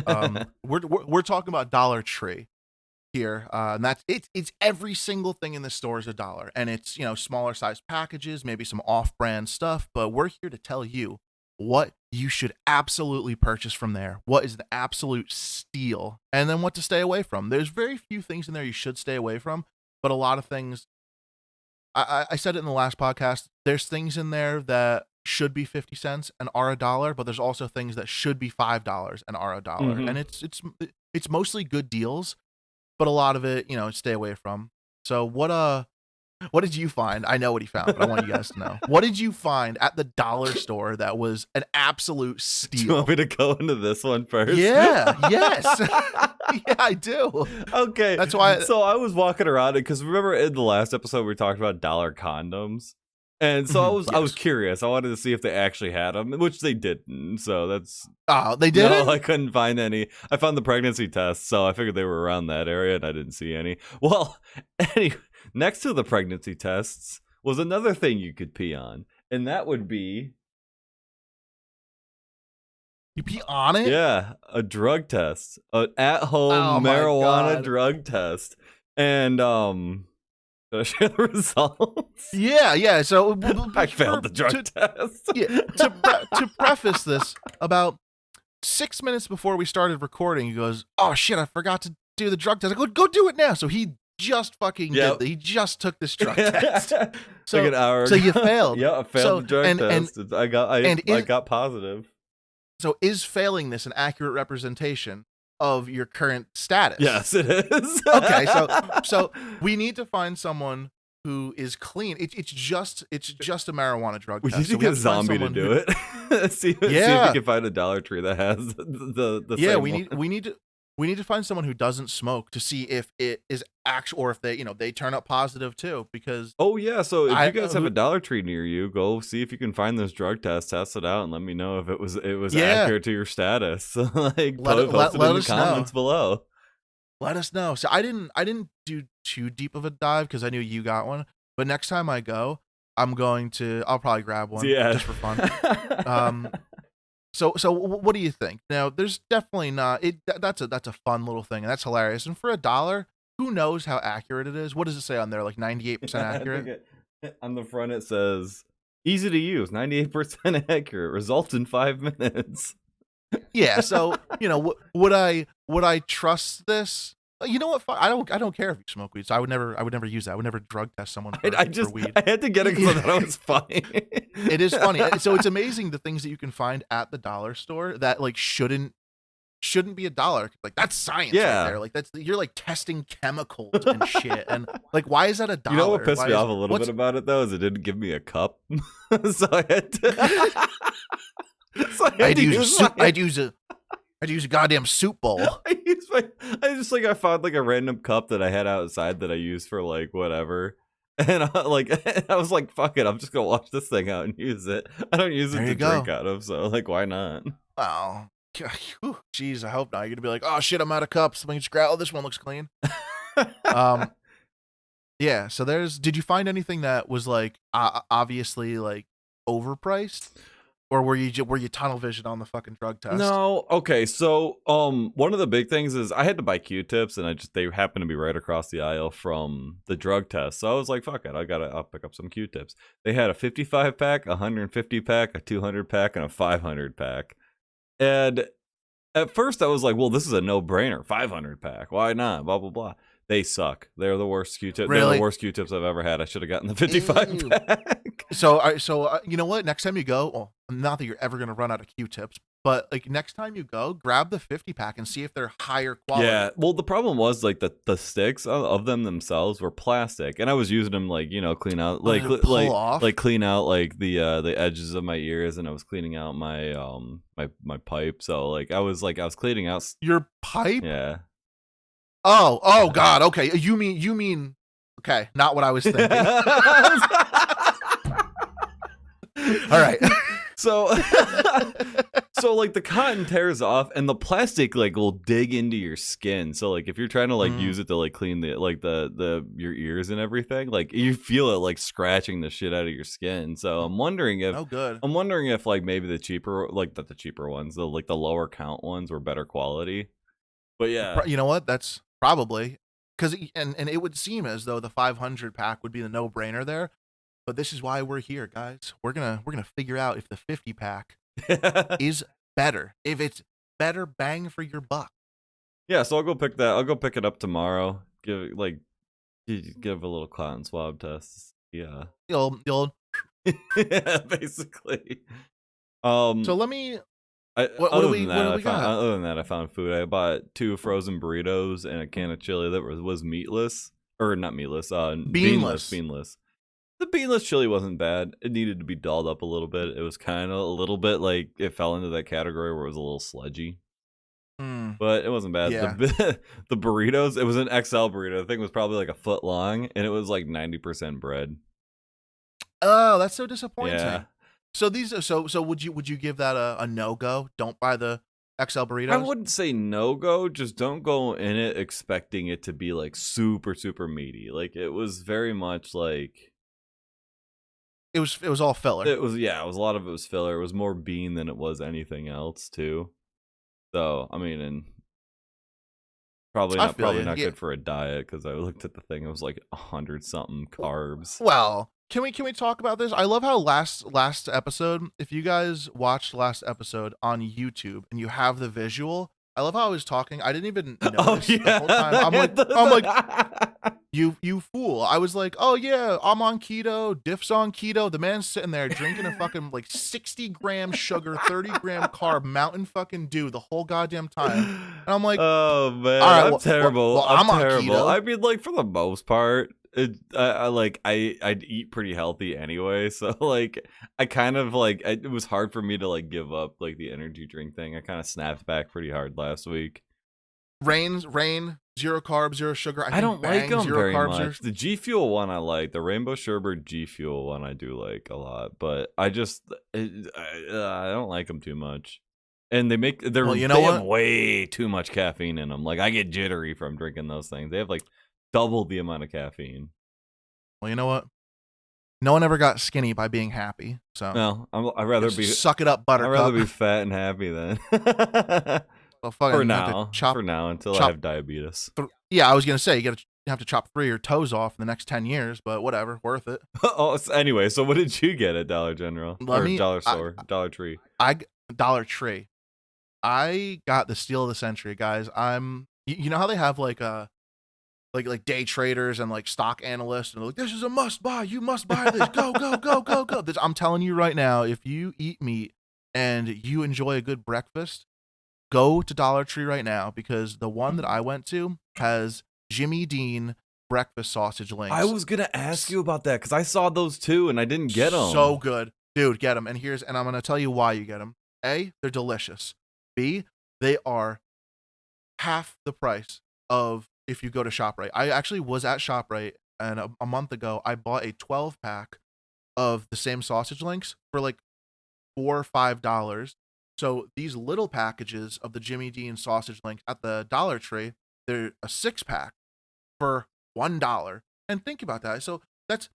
We're talking about Dollar Tree here, and that's it's every single thing in the store is $1, and it's smaller size packages, maybe some off-brand stuff. But we're here to tell you what you should absolutely purchase from there. What is the absolute steal, and then what to stay away from. There's very few things in there you should stay away from, but a lot of things. I said it in the last podcast. There's things in there that should be 50 cents and are $1, but there's also things that should be $5 and are $1. Mm-hmm. And it's mostly good deals, but a lot of it, stay away from. So what did you find? I know what he found, but I want you guys to know. What did you find at the dollar store that was an absolute steal? Do you want me to go into this one first? Yeah, yes. Yeah, I do. Okay. That's why. So I was walking around it because remember in the last episode we talked about dollar condoms. And so I was curious. I wanted to see if they actually had them, which they didn't. So that's they didn't. No, I couldn't find any. I found the pregnancy tests, so I figured they were around that area, and I didn't see any. Well, anyway, next to the pregnancy tests was another thing you could pee on, and that would be you pee on it. Yeah, a drug test, an at-home marijuana drug test, and Did I share the results? Yeah. So I failed the drug test. To preface this, about 6 minutes before we started recording, he goes, "Oh shit, I forgot to do the drug test." I go do it now. So he just fucking did. He just took this drug test. So like an hour. So you failed. Yeah, I failed the drug test. I got positive. So is failing this an accurate representation of your current status? Yes, it is. Okay, so we need to find someone who is clean. It's just a marijuana drug test. We need to get a zombie to do it. see if we can find a Dollar Tree that has the same we need to find someone who doesn't smoke to see if it is actual, or if they turn up positive too. Because so if you guys have a Dollar Tree near you, go see if you can find this drug test, test it out, and let me know if it was accurate to your status. Like post it in the comments below. Let us know. So I didn't do too deep of a dive because I knew you got one. But next time I go, I'll probably grab one just for fun. So what do you think? Now, there's definitely not that's a fun little thing, and that's hilarious. And for $1, who knows how accurate it is? What does it say on there? Like 98% accurate? On the front it says easy to use, 98% accurate, results in 5 minutes. Yeah, so would I trust this? You know what? I don't care if you smoke weed, so I would never use that. I would never drug test someone for weed. I had to get it because I thought it was funny. It is funny. So it's amazing the things that you can find at the dollar store that like shouldn't be $1. Like that's science right there. Like you're like testing chemicals and shit. And like why is that $1? You know what pissed me off a little bit about it though is it didn't give me a cup, so I had to. I'd use a goddamn soup bowl. I found like a random cup that I had outside that I used for like whatever. And I was like, fuck it, I'm just gonna wash this thing out and use it. I don't use it to drink out of, so like why not? Oh, jeez, I hope not. You're gonna be like, oh shit, I'm out of cups. Let me just grab. Oh, this one looks clean. Yeah. So did you find anything that was like obviously like overpriced? Or were you tunnel vision on the fucking drug test? No. Okay. So, one of the big things is I had to buy Q-tips, and they happened to be right across the aisle from the drug test. So I was like, "Fuck it, I'll pick up some Q-tips." They had a 55 pack, a 150 pack, a 200 pack, and a 500 pack. And at first, I was like, "Well, this is a no-brainer. 500 pack. Why not?" Blah blah blah. They suck. They're the worst Q-tips. Really? They're the worst Q-tips I've ever had. I should have gotten the 55 pack. So you know what? Next time you go, not that you're ever gonna run out of Q-tips, But like next time you go, grab the 50 pack and see if they're higher quality. Yeah, well, the problem was like the sticks of them themselves were plastic, and I was using them like clean out clean out like the edges of my ears, and I was cleaning out my my pipe. So like I was cleaning out your pipe. Yeah. Oh God. Okay, you mean okay? Not what I was thinking. All right. So like the cotton tears off and the plastic like will dig into your skin. So like if you're trying to like use it to like clean the your ears and everything, like you feel it like scratching the shit out of your skin. So I'm wondering if like maybe the cheaper ones, the like the lower count ones were better quality. But yeah. You know what? That's probably because and it would seem as though the 500 pack would be the no-brainer there. But this is why we're here, guys. We're gonna figure out if the 50 pack is better, if it's better bang for your buck. Yeah, so I'll go pick that. I'll go pick it up tomorrow. Give a little cotton swab test. Yeah, the old yeah, basically. So let me. What do we got? Other than that, I found food. I bought 2 frozen burritos and a can of chili that was meatless, or not meatless. Beanless. The beanless chili wasn't bad. It needed to be dolled up a little bit. It was kind of a little bit like it fell into that category where it was a little sludgy. But it wasn't bad. Yeah. The burritos, it was an XL burrito. The thing was probably like a foot long, and it was like 90% bread. Oh, that's so disappointing. Yeah. So would you give that a no-go? Don't buy the XL burritos? I wouldn't say no-go, just don't go in it expecting it to be like super, super meaty. Like it was very much like It was all filler. It was a lot of it was filler. It was more bean than it was anything else too. So I mean, and probably not good for a diet because I looked at the thing. It was like 100-something carbs. Well, can we talk about this? I love how last episode. If you guys watched last episode on YouTube and you have the visual, I love how I was talking. I didn't even notice the whole time. I'm like, you fool. I was like, oh yeah, I'm on keto. Diff's on keto. The man's sitting there drinking a fucking like 60-gram sugar, 30-gram carb, Mountain fucking Dew the whole goddamn time. And I'm like, oh man, all right, I'm terrible. Well, I'm terrible. On keto. I mean, like for the most part, I'd eat pretty healthy anyway. So like, I kind of like it was hard for me to like give up like the energy drink thing. I kind of snapped back pretty hard last week. Rain, 0 carbs, 0 sugar. I don't like them very much. The G Fuel one I like. The Rainbow Sherbet G Fuel one I do like a lot, but I don't like them too much. And they have way too much caffeine in them. Like I get jittery from drinking those things. They have like double the amount of caffeine. Well, you know what? No one ever got skinny by being happy. So no, I'd rather be suck it up, Buttercup. I'd rather be fat and happy then. Well, for now, until I have diabetes. Yeah, I was gonna say you have to chop 3 of your toes off in the next 10 years, but whatever, worth it. Anyway, so what did you get at Dollar General Dollar Store, Dollar Tree? Dollar Tree. I got the steal of the century, guys. You know how they have like day traders and like stock analysts and they're like, this is a must buy. You must buy this. Go, go, go, go, go. I'm telling you right now, if you eat meat and you enjoy a good breakfast, go to Dollar Tree right now because the one that I went to has Jimmy Dean breakfast sausage links. I was going to ask you about that because I saw those too and I didn't get them. So good. Dude, get them. And I'm going to tell you why you get them. A, they're delicious. B, they are half the price of if you go to ShopRite. I actually was at ShopRite and a month ago I bought a 12-pack of the same sausage links for like $4 or $5. So these little packages of the Jimmy Dean sausage links at the Dollar Tree, they're a 6-pack for $1. And think about that. So that's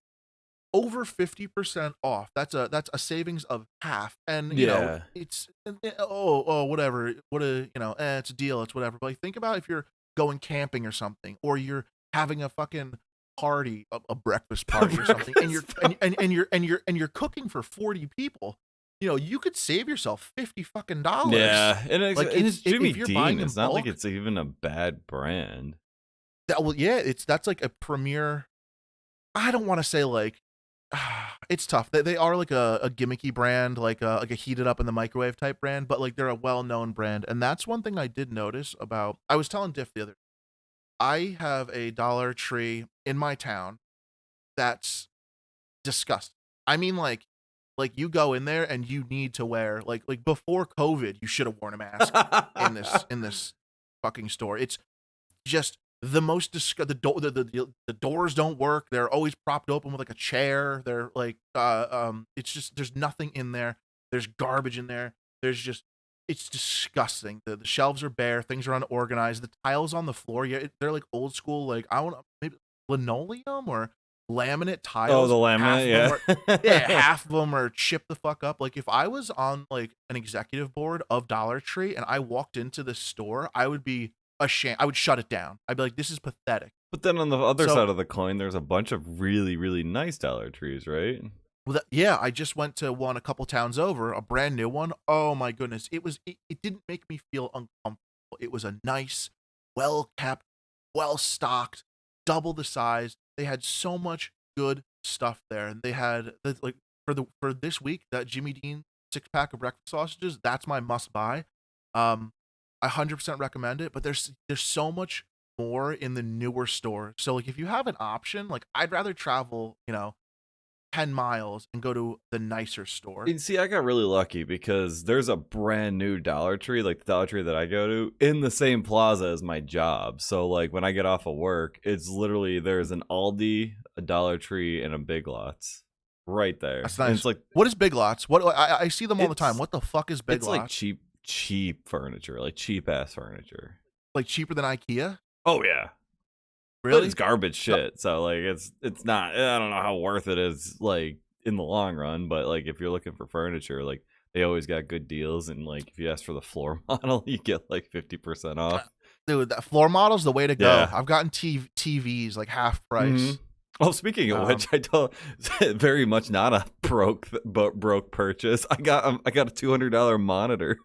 over 50% off. That's a savings of half. And you know, it's whatever. It's a deal. It's whatever. But like, think about if you're going camping or something, or you're having a fucking party, a breakfast party or something, and you're cooking for 40 people. You know, you could save yourself $50 fucking. Yeah, and it's Jimmy if you're Dean. buying It's in not bulk, like it's even a bad brand. That's like a premier. I don't want to say like it's tough. They are like a gimmicky brand, like a heated up in the microwave type brand, but like they're a well known brand, and that's one thing I did notice about. I was telling Diff the other. I have a Dollar Tree in my town that's disgusting. I mean, like you go in there and you need to wear like before COVID, you should have worn a mask in this fucking store. It's just the most the doors don't work. They're always propped open with like a chair. They're like it's just there's nothing in there. There's garbage in there. There's just it's disgusting. The shelves are bare. Things are unorganized. The tiles on the floor, yeah, they're like old school. Like I want maybe linoleum or laminate Oh, tiles. the laminate, Yeah, half of them are chipped the fuck up. Like if I was on like an executive board of Dollar Tree and I walked into this store, I would be ashamed. I would shut it down. I'd be like, this is pathetic. But then on the other side of the coin, there's a bunch of really, really nice Dollar Trees, right? Well, yeah, I just went to one a couple towns over, a brand new one. Oh my goodness, it didn't make me feel uncomfortable. It was a nice, well kept, well stocked, double the size. They had so much good stuff there, and they had like for this week that Jimmy Dean 6-pack of breakfast sausages. That's my must buy. I 100% recommend it. But there's so much more in the newer store. So like if you have an option, like I'd rather travel, 10 miles and go to the nicer store. And see, I got really lucky because there's a brand new Dollar Tree, like the Dollar Tree that I go to, in the same plaza as my job. So like when I get off of work, it's literally there's an Aldi, a Dollar Tree, and a Big Lots right there. That's nice. And it's like, what is Big Lots? What I see them all the time. What the fuck is Big Lots? It's like cheap furniture, like cheap ass furniture. Like cheaper than IKEA? Oh yeah. Really? But it's garbage shit. So like it's not, I don't know how worth it is like in the long run, but like if you're looking for furniture, like they always got good deals, and like if you ask for the floor model, you get like 50% off. Dude, that floor model's the way to go. Yeah. I've gotten TVs like half price. Mm-hmm. Oh, speaking of which, I told very much not a broke purchase. I got a $200 monitor.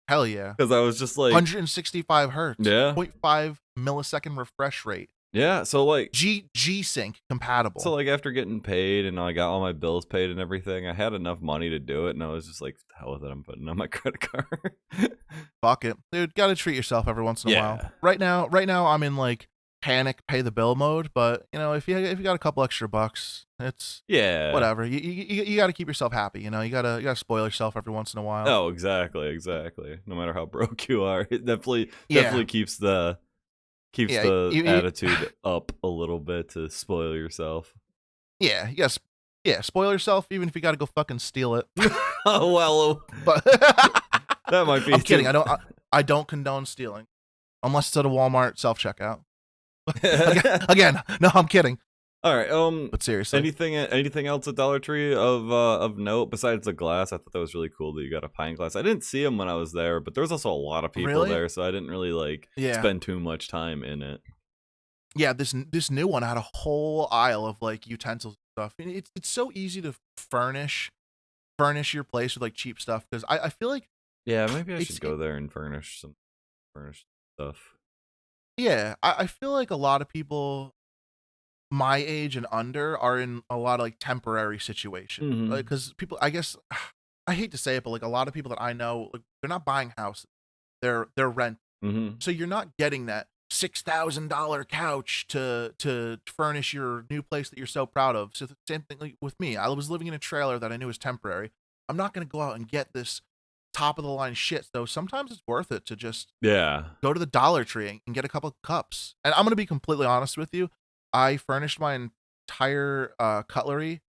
Hell yeah. Because I was just like 165 hertz. Yeah. 0.5 millisecond refresh rate. Yeah. So like G-Sync compatible. So like after getting paid and I got all my bills paid and everything, I had enough money to do it, and I was just like, the hell with it, I'm putting on my credit card. Fuck it. Dude, gotta treat yourself every once in a while. Right now I'm in like panic pay the bill mode, but if you got a couple extra bucks, it's whatever. You got to keep yourself happy. You gotta spoil yourself every once in a while. Oh, exactly. No matter how broke you are, it definitely keeps the attitude up a little bit to spoil yourself. Yeah, spoil yourself even if you got to go fucking steal it. Oh well, but that might be. I'm kidding. I don't condone stealing, unless it's at a Walmart self checkout. Again, no, I'm kidding. All right. But seriously, anything else at Dollar Tree of note besides the glass? I thought that was really cool that you got a pint glass. I didn't see them when I was there, but there was also a lot of people there, so I didn't really spend too much time in it. Yeah, this new one had a whole aisle of like utensils and stuff. It's so easy to furnish your place with like cheap stuff, because I feel like maybe I should go there and furnish stuff. Yeah, I feel like a lot of people my age and under are in a lot of like temporary situations, because people, I guess, I hate to say it, but like a lot of people that I know, like, they're not buying houses, they're rent. So you're not getting that $6,000 couch to furnish your new place that you're so proud of. So the same thing like with me. I was living in a trailer that I knew was temporary. I'm not going to go out and get this top of the line shit. So sometimes it's worth it to just go to the Dollar Tree and get a couple of cups. And I'm going to be completely honest with you. I furnished my entire cutlery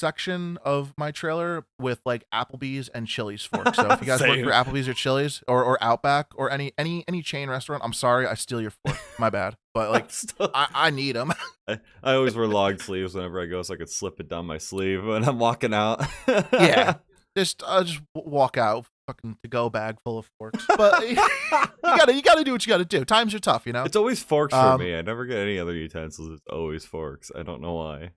section of my trailer with like Applebee's and Chili's forks. So if you guys work for Applebee's or Chili's or Outback or any chain restaurant, I'm sorry, I steal your fork. My bad. But like I need them. I always wear long sleeves whenever I go, so I could slip it down my sleeve when I'm walking out. Yeah. Just walk out, fucking to-go bag full of forks. But you gotta do what you gotta do. Times are tough, It's always forks for me. I never get any other utensils. It's always forks. I don't know why.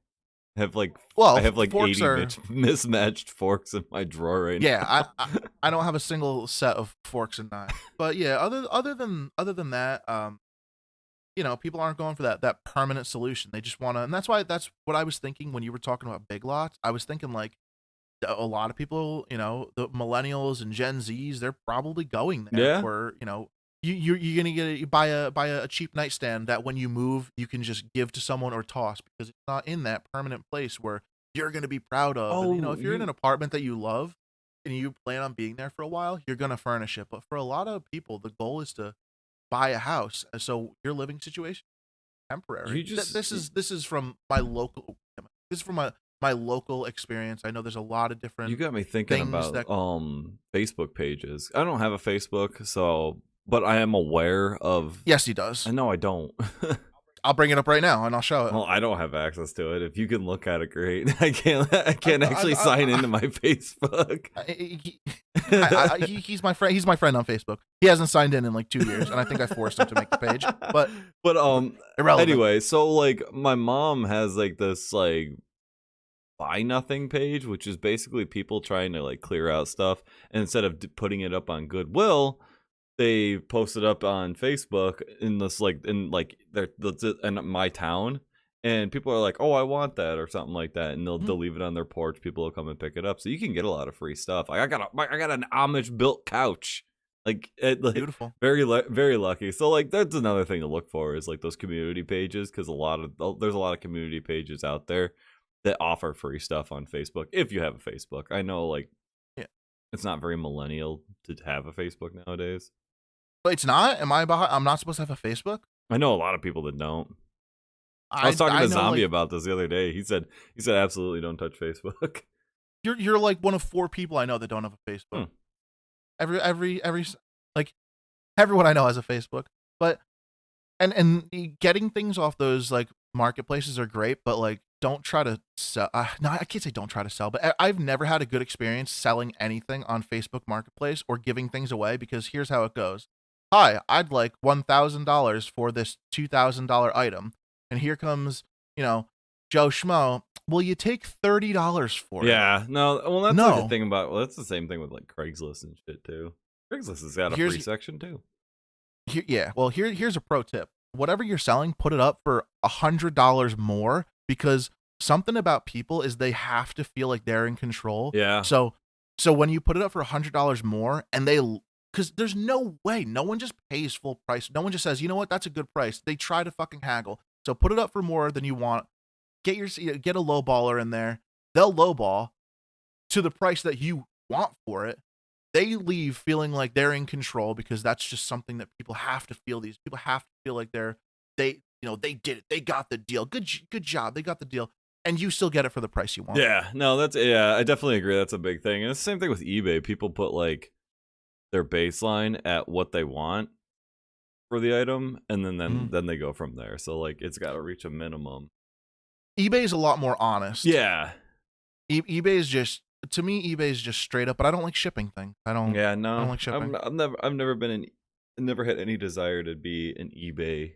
I have like 80 mismatched forks in my drawer right now. Yeah, I don't have a single set of forks and knives. But yeah, other than that, people aren't going for that permanent solution. They just want to, and that's what I was thinking when you were talking about Big Lots. I was thinking like a lot of people, the millennials and Gen Zs, they're probably going there Yeah. for, you're gonna buy a cheap nightstand that when you move you can just give to someone or toss because it's not in that permanent place where you're gonna be proud of. And Oh, if you're in an apartment that you love and you plan on being there for a while, you're gonna furnish it. But for a lot of people, the goal is to buy a house. So your living situation temporary. you just This is from my local. This is from my local experience. I know there's a lot of different. you got me thinking things about that- Facebook pages. I don't have a Facebook, so but I am aware of. Yes, he does. I know I don't. I'll bring it up right now and I'll show it. Well, I don't have access to it. If you can look at it, great. I can't actually sign into my Facebook. He's my friend. He's my friend on Facebook. He hasn't signed in like 2 years, and I think I forced him to make the page. But Irrelevant. Anyway, so like my mom has like this like buy nothing page, which is basically people trying to like clear out stuff, and instead of putting it up on Goodwill, they post it up on Facebook in my town, and people are like, "Oh, I want that" or something like that, and they'll leave it on their porch. People will come and pick it up, so you can get a lot of free stuff. Like I got an Amish built couch, beautiful, very lucky. So like that's another thing to look for is like those community pages, because there's a lot of community pages out there that offer free stuff on Facebook if you have a Facebook. I know like it's not very millennial to have a Facebook nowadays. But it's not. Am I behind? I'm not supposed to have a Facebook. I know a lot of people that don't. I was talking to Zombie about this the other day. He said absolutely don't touch Facebook. You're like one of 4 people I know that don't have a Facebook. Everyone I know has a Facebook. But and getting things off those like marketplaces are great, but like don't try to sell. No, I can't say don't try to sell, but I've never had a good experience selling anything on Facebook Marketplace or giving things away, because here's how it goes. Hi, I'd like $1,000 for this $2,000 item. And here comes, Joe Schmo. Will you take $30 for it? Yeah, no. Well, that's like the thing about. Well, that's the same thing with like Craigslist and shit too. Craigslist has got a free section too. Here's a pro tip. Whatever you're selling, put it up for $100 more, because something about people is they have to feel like they're in control. Yeah. So when you put it up for $100 more, and because there's no way, no one just pays full price. No one just says, you know what, that's a good price. They try to fucking haggle. So put it up for more than you want. Get a lowballer in there. They'll lowball to the price that you want for it. They leave feeling like they're in control, because that's just something that people have to feel. These people have to feel like they did it. They got the deal. Good job. They got the deal. And you still get it for the price you want. Yeah, no, I definitely agree. That's a big thing. And it's the same thing with eBay. People put like their baseline at what they want for the item, and then they go from there. So like it's got to reach a minimum. eBay is a lot more honest. Yeah. eBay is just, to me, eBay is just straight up, but I don't like shipping things. I don't like shipping. I've never had any desire to be an eBay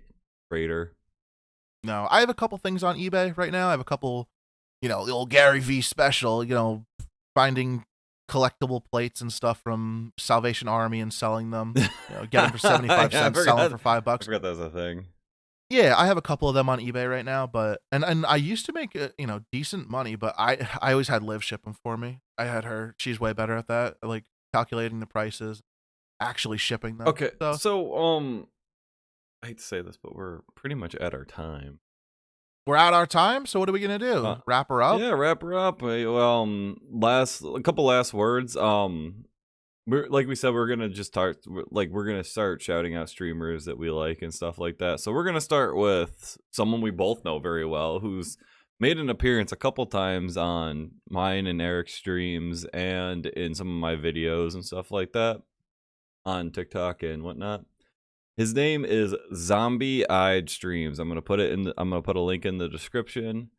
trader. No, I have a couple things on eBay right now. I have a couple, the old Gary V special, finding collectible plates and stuff from Salvation Army and selling them. Get them for 75 cents, sell them for $5. I forgot that was a thing. Yeah, I have a couple of them on eBay right now, but and I used to make decent money, but I always had Liv ship them for me. I had her; she's way better at that, like calculating the prices, actually shipping them. Okay, so I hate to say this, but we're pretty much at our time. We're at our time, so what are we gonna do? Wrap her up? Yeah, wrap her up. Well, a couple last words. Like we said, we're gonna start shouting out streamers that we like and stuff like that. So we're gonna start with someone we both know very well, who's made an appearance a couple times on mine and Eric's streams and in some of my videos and stuff like that on TikTok and whatnot. His name is Zombie Eyed Streams. I'm gonna put a link in the description.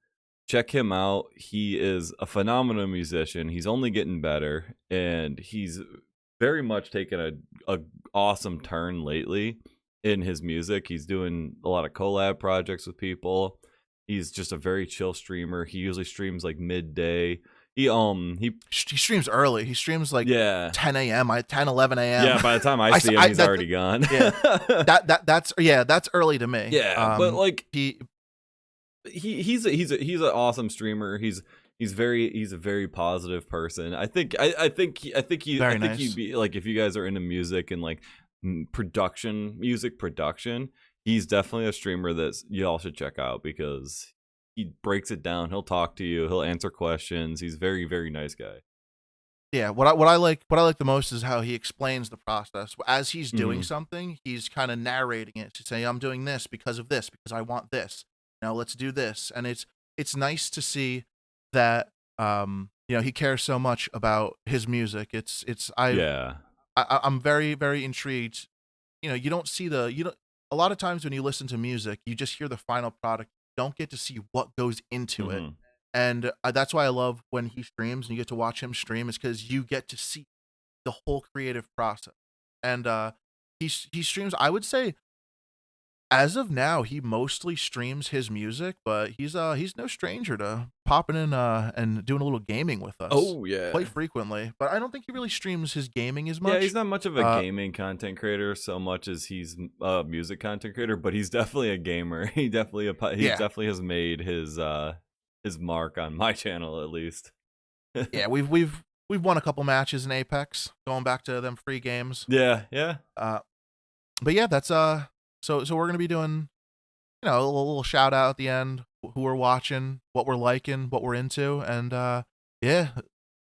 Check him out. He is a phenomenal musician. He's only getting better, and he's very much taken a awesome turn lately in his music. He's doing a lot of collab projects with people. He's just a very chill streamer. He usually streams like midday. He streams early. He streams like yeah 10 a.m. 10, 11 a.m. Yeah, by the time I see him, he's already gone. Yeah, that's early to me. Yeah, but like he's he's an awesome streamer. He's a very positive person. I think he'd be like, if you guys are into music and like music production, he's definitely a streamer that you all should check out because he breaks it down. He'll talk to you. He'll answer questions. He's very, very nice guy. Yeah, what I like the most is how he explains the process. As he's doing something, he's kind of narrating it to say, I'm doing this because of this, because I want this. Now let's do this. And it's nice to see that he cares so much about his music. I'm very, very intrigued. You don't see a lot of times when you listen to music, you just hear the final product. You don't get to see what goes into it. And that's why I love when he streams and you get to watch him stream, is because you get to see the whole creative process. And he streams, I would say, as of now, he mostly streams his music, but he's no stranger to popping in and doing a little gaming with us. Oh yeah, quite frequently. But I don't think he really streams his gaming as much. Yeah, he's not much of a gaming content creator so much as he's a music content creator. But he's definitely a gamer. He definitely has made his mark on my channel, at least. Yeah, we've won a couple matches in Apex, going back to them free games. Yeah. But yeah, that's so we're gonna be doing, a little shout out at the end, who we're watching, what we're liking, what we're into, and yeah,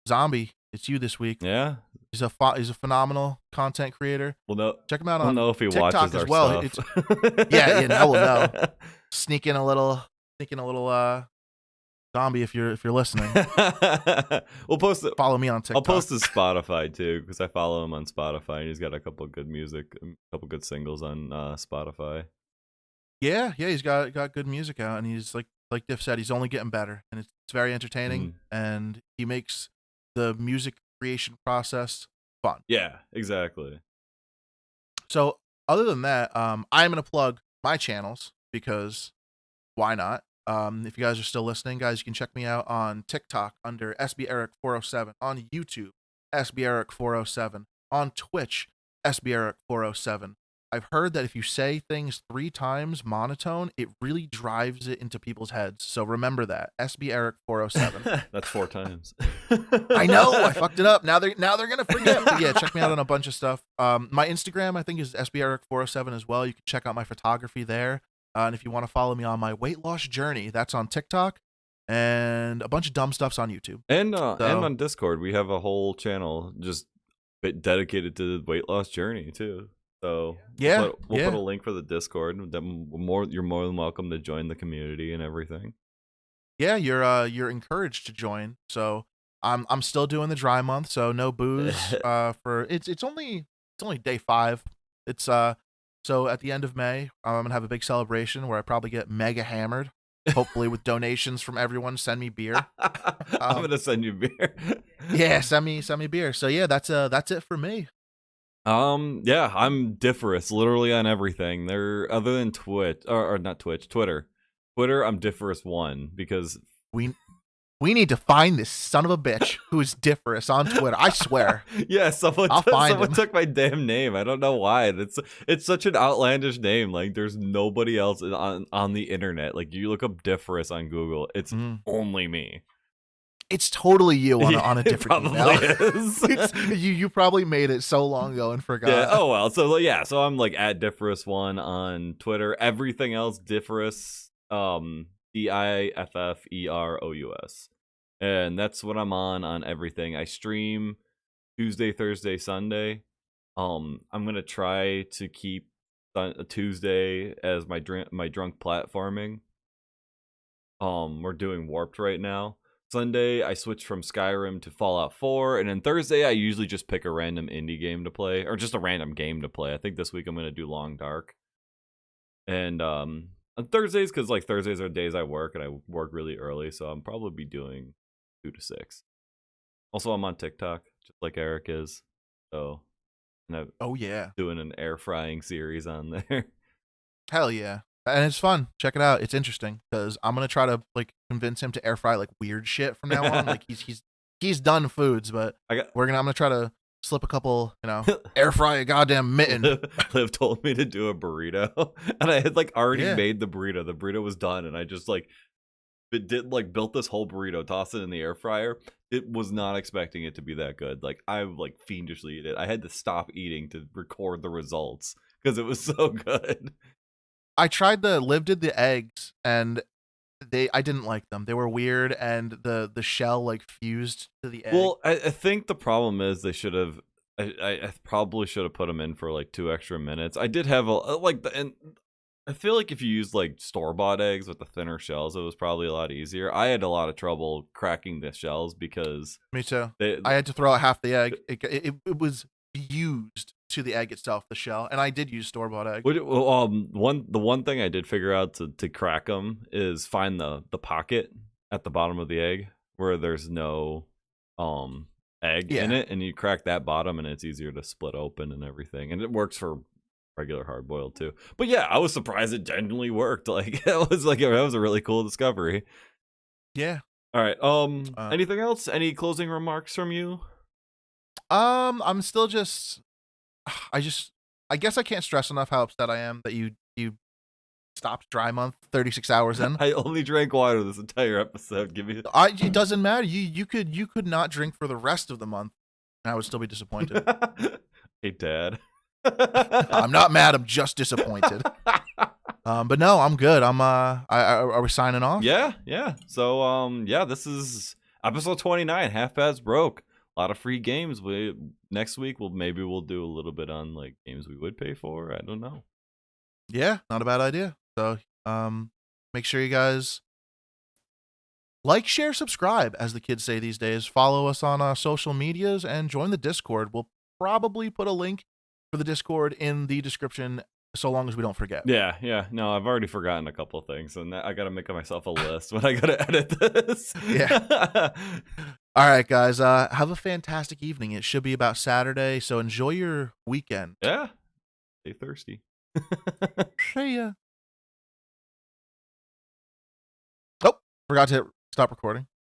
Zombie, it's you this week. Yeah, he's a phenomenal content creator. Check him out on know if he TikTok watches as our well. stuff. We'll know. Sneaking a little Zombie, if you're listening. We'll post it. Follow me on TikTok. I'll post his Spotify too, because I follow him on Spotify, and he's got a couple good music, a couple good singles on Spotify. Yeah, he's got good music out, and he's like Diff said, he's only getting better, and it's very entertaining, and he makes the music creation process fun. Yeah, exactly. So other than that, I'm gonna plug my channels because why not? If you guys are still listening, guys, you can check me out on TikTok under SBEric407, on YouTube, SBEric407, on Twitch, SBEric407. I've heard that if you say things 3 times monotone, it really drives it into people's heads. So remember that, SBEric407. That's 4 times. I know, I fucked it up. Now they're gonna forget. But yeah, check me out on a bunch of stuff. My Instagram, I think, is SBEric407 as well. You can check out my photography there. And if you want to follow me on my weight loss journey, that's on TikTok, and a bunch of dumb stuff's on YouTube. And on Discord, we have a whole channel just dedicated to the weight loss journey too. So we'll put a link for the Discord. You're more than welcome to join the community and everything. Yeah, you're encouraged to join. So I'm still doing the dry month, so no booze. It's only day 5. It's So at the end of May, I'm gonna have a big celebration where I probably get mega hammered, hopefully with donations from everyone. Send me beer. I'm gonna send you beer. Yeah, send me beer. So yeah, that's it for me. Yeah, I'm Differous literally on everything. There, other than Twitch or not Twitch, Twitter, I'm Differous1 because we need to find this son of a bitch who's Differous on Twitter. I swear. Yeah, someone took my damn name. I don't know why. It's such an outlandish name. Like, there's nobody else on the internet. Like, you look up Differous on Google, it's only me. It's totally you on a different email. Is. You probably made it so long ago and forgot. Yeah. Oh well. So I'm like at Differous1 on Twitter. Everything else Differous. DIFFEROUS, and that's what I'm on everything. I stream Tuesday, Thursday, Sunday. I'm gonna try to keep Tuesday as my drunk platforming. We're doing Warped right now. Sunday I switch from Skyrim to Fallout 4, and then Thursday I usually just pick a random indie game to play, or just a random game to play. I think this week I'm gonna do Long Dark, and on Thursdays, because like Thursdays are days I work, and I work really early, so I'm probably be doing 2 to 6. Also, I'm on TikTok, just like Eric is. So, and doing an air frying series on there. Hell yeah, and it's fun. Check it out. It's interesting because I'm gonna try to like convince him to air fry like weird shit from now on. Like he's he's done foods, but I'm gonna try to slip a couple, air fry a goddamn mitten. Liv told me to do a burrito, and I had like already made the burrito. The burrito was done, and I just like built this whole burrito, tossed it in the air fryer. It was not expecting it to be that good. Like I like fiendishly eat it. I had to stop eating to record the results because it was so good. I tried Liv did the eggs, and I didn't like them. They were weird, and the shell like fused to the egg. Well, I think the problem is they should have. I probably should have put them in for like 2 extra minutes. I did have and I feel like if you used like store-bought eggs with the thinner shells, it was probably a lot easier. I had a lot of trouble cracking the shells because me too. I had to throw out half the egg. It was fused to the egg itself, the shell, and I did use store-bought egg. The one thing I did figure out to crack them is find the pocket at the bottom of the egg where there's no egg in it, and you crack that bottom, and it's easier to split open and everything, and it works for regular hard-boiled too. But yeah, I was surprised it genuinely worked. Like that was a really cool discovery. Yeah. All right. Anything else? Any closing remarks from you? I'm still just. I guess I can't stress enough how upset I am that you stopped dry month 36 hours in. I only drank water this entire episode. It doesn't matter. You could not drink for the rest of the month, and I would still be disappointed. Hey, Dad. I'm not mad. I'm just disappointed. But no, I'm good. Are we signing off? Yeah. So this is episode 29. Half Past Broke. A lot of free games. Next week we'll do a little bit on like games we would pay for. I don't know. Yeah, not a bad idea. So make sure you guys like, share, subscribe, as the kids say these days. Follow us on social medias and join the Discord. We'll probably put a link for the Discord in the description, so long as we don't forget. Yeah. No, I've already forgotten a couple of things, and I gotta make myself a list when I gotta edit this. Yeah. All right, guys. Have a fantastic evening. It should be about Saturday, so enjoy your weekend. Yeah. Stay thirsty. See ya. Oh, forgot to stop recording.